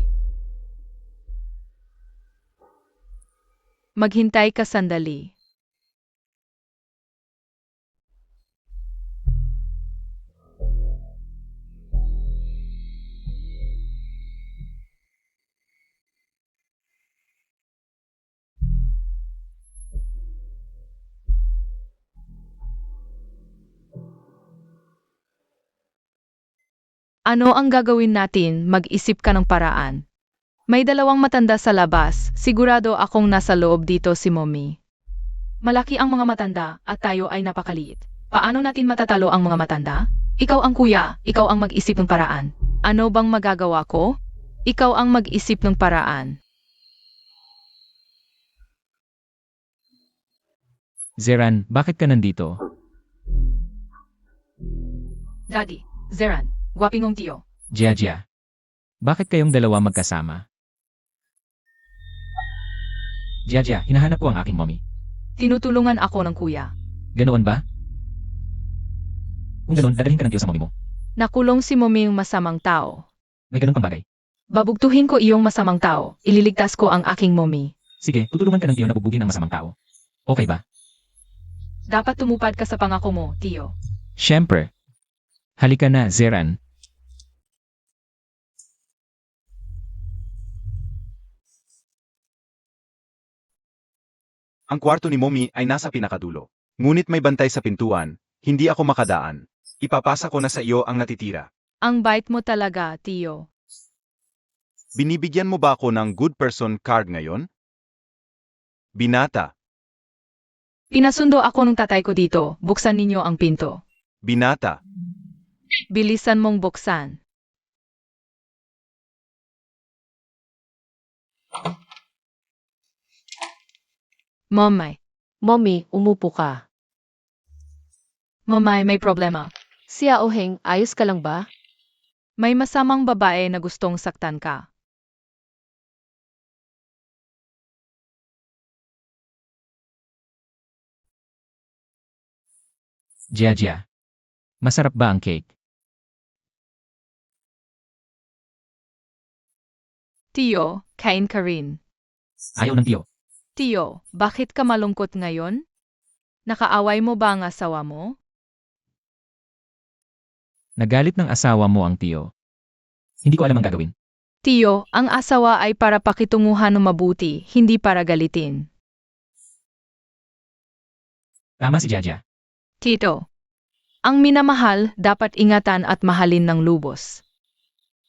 Maghintay ka sandali. Ano ang gagawin natin? Mag-isip ka ng paraan. May dalawang matanda sa labas, sigurado akong nasa loob dito si Mommy. Malaki ang mga matanda at tayo ay napakaliit. Paano natin matatalo ang mga matanda? Ikaw ang kuya, ikaw ang mag-isip ng paraan. Ano bang magagawa ko? Ikaw ang mag-isip ng paraan. Zeran, bakit ka nandito? Daddy, Zeran, gwapingong tiyo. Jia. Bakit kayong dalawa magkasama? Jia, hinahanap ko ang aking mommy. Tinutulungan ako ng kuya. Ganoon ba? Kung ganoon, dadalhin ka ng tiyo sa mommy mo. Nakulong si Mommy yung masamang tao. May ganun pang bagay. Babugtuhin ko iyong masamang tao. Ililigtas ko ang aking Mommy. Sige, tutulungan ka ng tiyo na bubugin ang masamang tao. Okay ba? Dapat tumupad ka sa pangako mo, tiyo. Siyempre. Halika na, Zeran. Ang kwarto ni Mommy ay nasa pinakadulo. Ngunit may bantay sa pintuan, hindi ako makadaan. Ipapasa ko na sa iyo ang natitira. Ang bait mo talaga, tiyo. Binibigyan mo ba ako ng good person card ngayon? Binata, Pinasundo ako ng tatay ko dito. Buksan ninyo ang pinto. binata. Bilisan mong buksan. Momay, Mommy, umupo ka. Momay, may problema. Sia Oheng, ayos ka lang ba? May masamang babae na gustong saktan ka. Jia. Masarap ba ang cake? Tiyo, kain ka rin. Ayaw ng tiyo. Tiyo, bakit ka malungkot ngayon? Nakaaway mo ba ang asawa mo? Nagalit ng asawa mo ang tiyo. Hindi ko alam ang gagawin. Tiyo, ang asawa ay para pakitunguhan ng mabuti, hindi para galitin. Tama si Jia. Tito, ang minamahal dapat ingatan at mahalin ng lubos.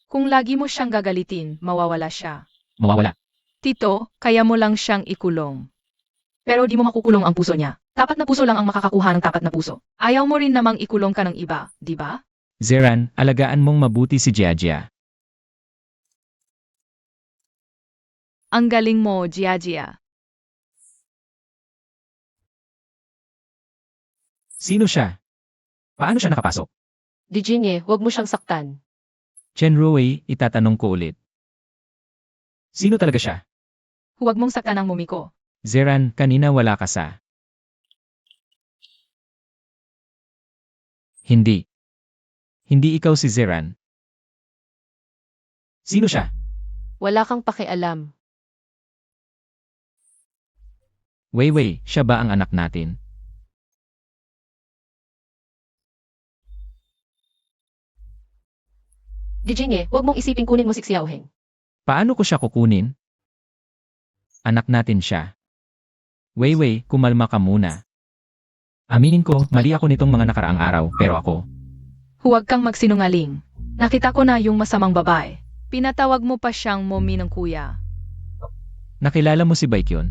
Kung lagi mo siyang gagalitin, mawawala siya. Mawawala. Tito, kaya mo lang siyang ikulong. Pero di mo makukulong ang puso niya. Tapat na puso lang ang makakakuha ng tapat na puso. Ayaw mo rin namang ikulong ka ng iba, di ba? Zeran, alagaan mong mabuti si Jia. Ang galing mo, Jia. Sino siya? Paano siya nakapasok? Dijinye, huwag mo siyang saktan. Chen Ruwei, itatanong ko ulit. Sino talaga siya? Huwag mong saktan ang mumi ko. Zeran, kanina wala ka sa. Hindi. Hindi ikaw si Zeran. Sino siya? Wala kang pakialam. Wei, siya ba ang anak natin? Dijinye, huwag mong isiping kunin mo si Sia Oheng. Paano ko siya kukunin? Anak natin siya. Wei, kumalma ka muna. Aminin ko, mali ako nitong mga nakaraang araw, pero ako. Huwag kang magsinungaling. Nakita ko na yung masamang babae. Pinatawag mo pa siyang mommy ng kuya. Nakilala mo si Baekhyun?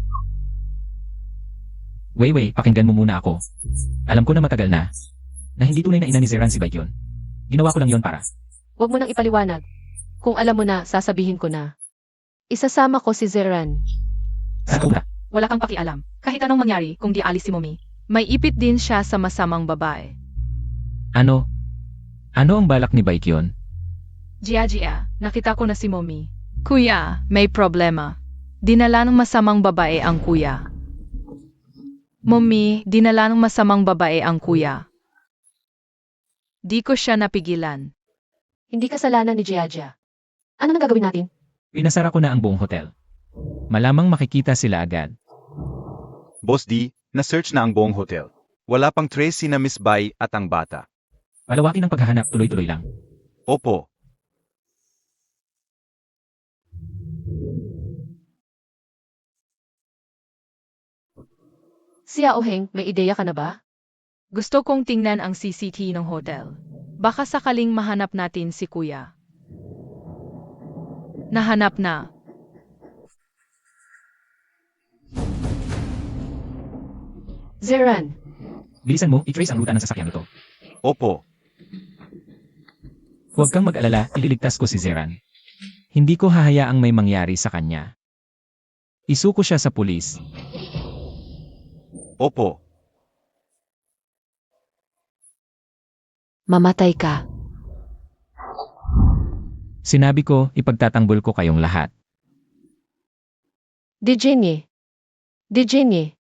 Wei, pakinggan mo muna ako. Alam ko na matagal na hindi tunay na ina ni Zeran si Baekhyun. Ginawa ko lang yon para. Huwag mo nang ipaliwanag. Kung alam mo na, sasabihin ko na. Isasama ko si Zeran. Sa kubra. Wala kang pakialam. Kahit anong mangyari kung di alis si mommy. May ipit din siya sa masamang babae. Ano? Ano ang balak ni Baekhyun? Jia, nakita ko na si mommy. Kuya, may problema. Dinala ng masamang babae ang kuya. Mommy, dinala ng masamang babae ang kuya. Di ko siya napigilan. Hindi kasalanan ni Jiaja. Ano nang gagawin natin? Pinasara ko na ang buong hotel. Malamang makikita sila agad. Boss D, na-search na ang buong hotel. Wala pang trace na Miss Bai at ang bata. Palawakin ang paghahanap, tuloy-tuloy lang. Opo. Xiao Heng, may ideya ka na ba? Gusto kong tingnan ang CCTV ng hotel. Baka sakaling mahanap natin si kuya. Nahanap na. Zeran, Bilisan mo, i-trace ang ruta ng sasakyan ito. Opo. Huwag kang mag-alala, ililigtas ko si Zeran. Hindi ko hahayaang may mangyari sa kanya. Isuko siya sa pulis. Opo. Mamatay ka. Sinabi ko, ipagtatanggol ko kayong lahat. Dijenye. Dijenye.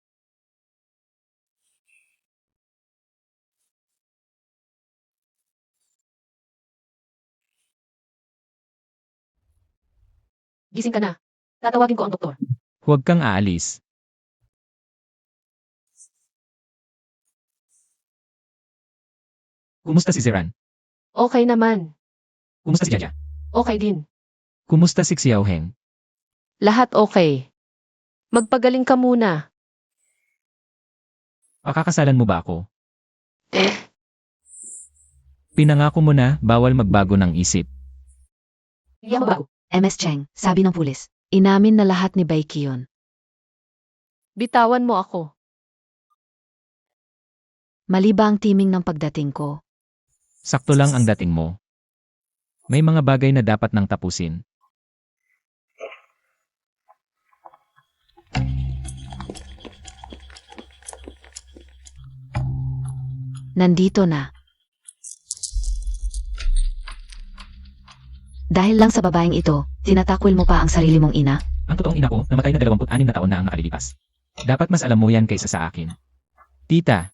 Gising ka na. Tatawagin ko ang doktor. Huwag kang aalis. Kumusta si Zeran? Okay naman. Kumusta si Jaja? Okay din. Kumusta si Xiao Heng? Lahat okay. Magpagaling ka muna. Pakakasalan mo ba ako? Eh, Pinangako mo na, bawal magbago ng isip. hindi ako bago. MS Cheng, sabi ng pulis. Inamin na lahat ni Bai Kion. Bitawan mo ako. Mali ba ang timing ng pagdating ko? Sakto lang ang dating mo. May mga bagay na dapat nang tapusin. Nandito na. Dahil lang sa babaeng ito, tinatakwil mo pa ang sarili mong ina? Ang totoong ina ko, namatay na 26 na taon na ang nakalilipas. Dapat mas alam mo yan kaysa sa akin. Tita,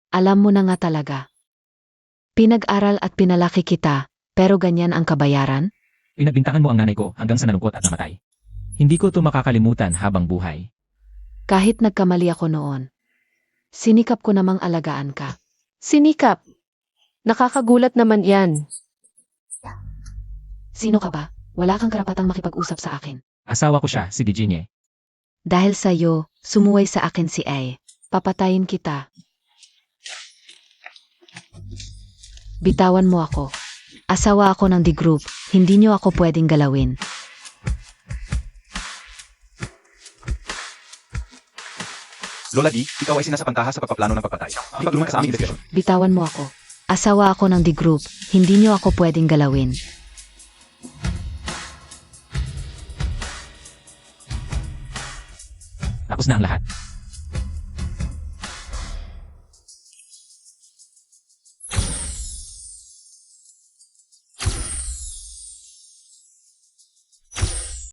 Alam mo na nga talaga. Pinag-aral at pinalaki kita, pero ganyan ang kabayaran? pinagbintangan mo ang nanay ko hanggang sa nalungkot at namatay. Hindi ko to makakalimutan habang buhay. Kahit nagkamali ako noon. Sinikap ko namang alagaan ka. Sinikap. Nakakagulat naman yan. Sino ka ba? Wala kang karapatang makipag-usap sa akin. Asawa ko siya, si Dijenye. Dahil sa'yo, sumuway sa akin si Ai. Papatayin kita. Bitawan mo ako. Asawa ako ng The Group. Hindi niyo ako pwedeng galawin. Lola D, ikaw ay sinasapantaha sa pagpaplano ng pagpatay. Ipagtulungan ka sa aming investigasyon. Bitawan mo ako. Asawa ako ng The Group. Hindi niyo ako pwedeng galawin. Tapos na ang lahat.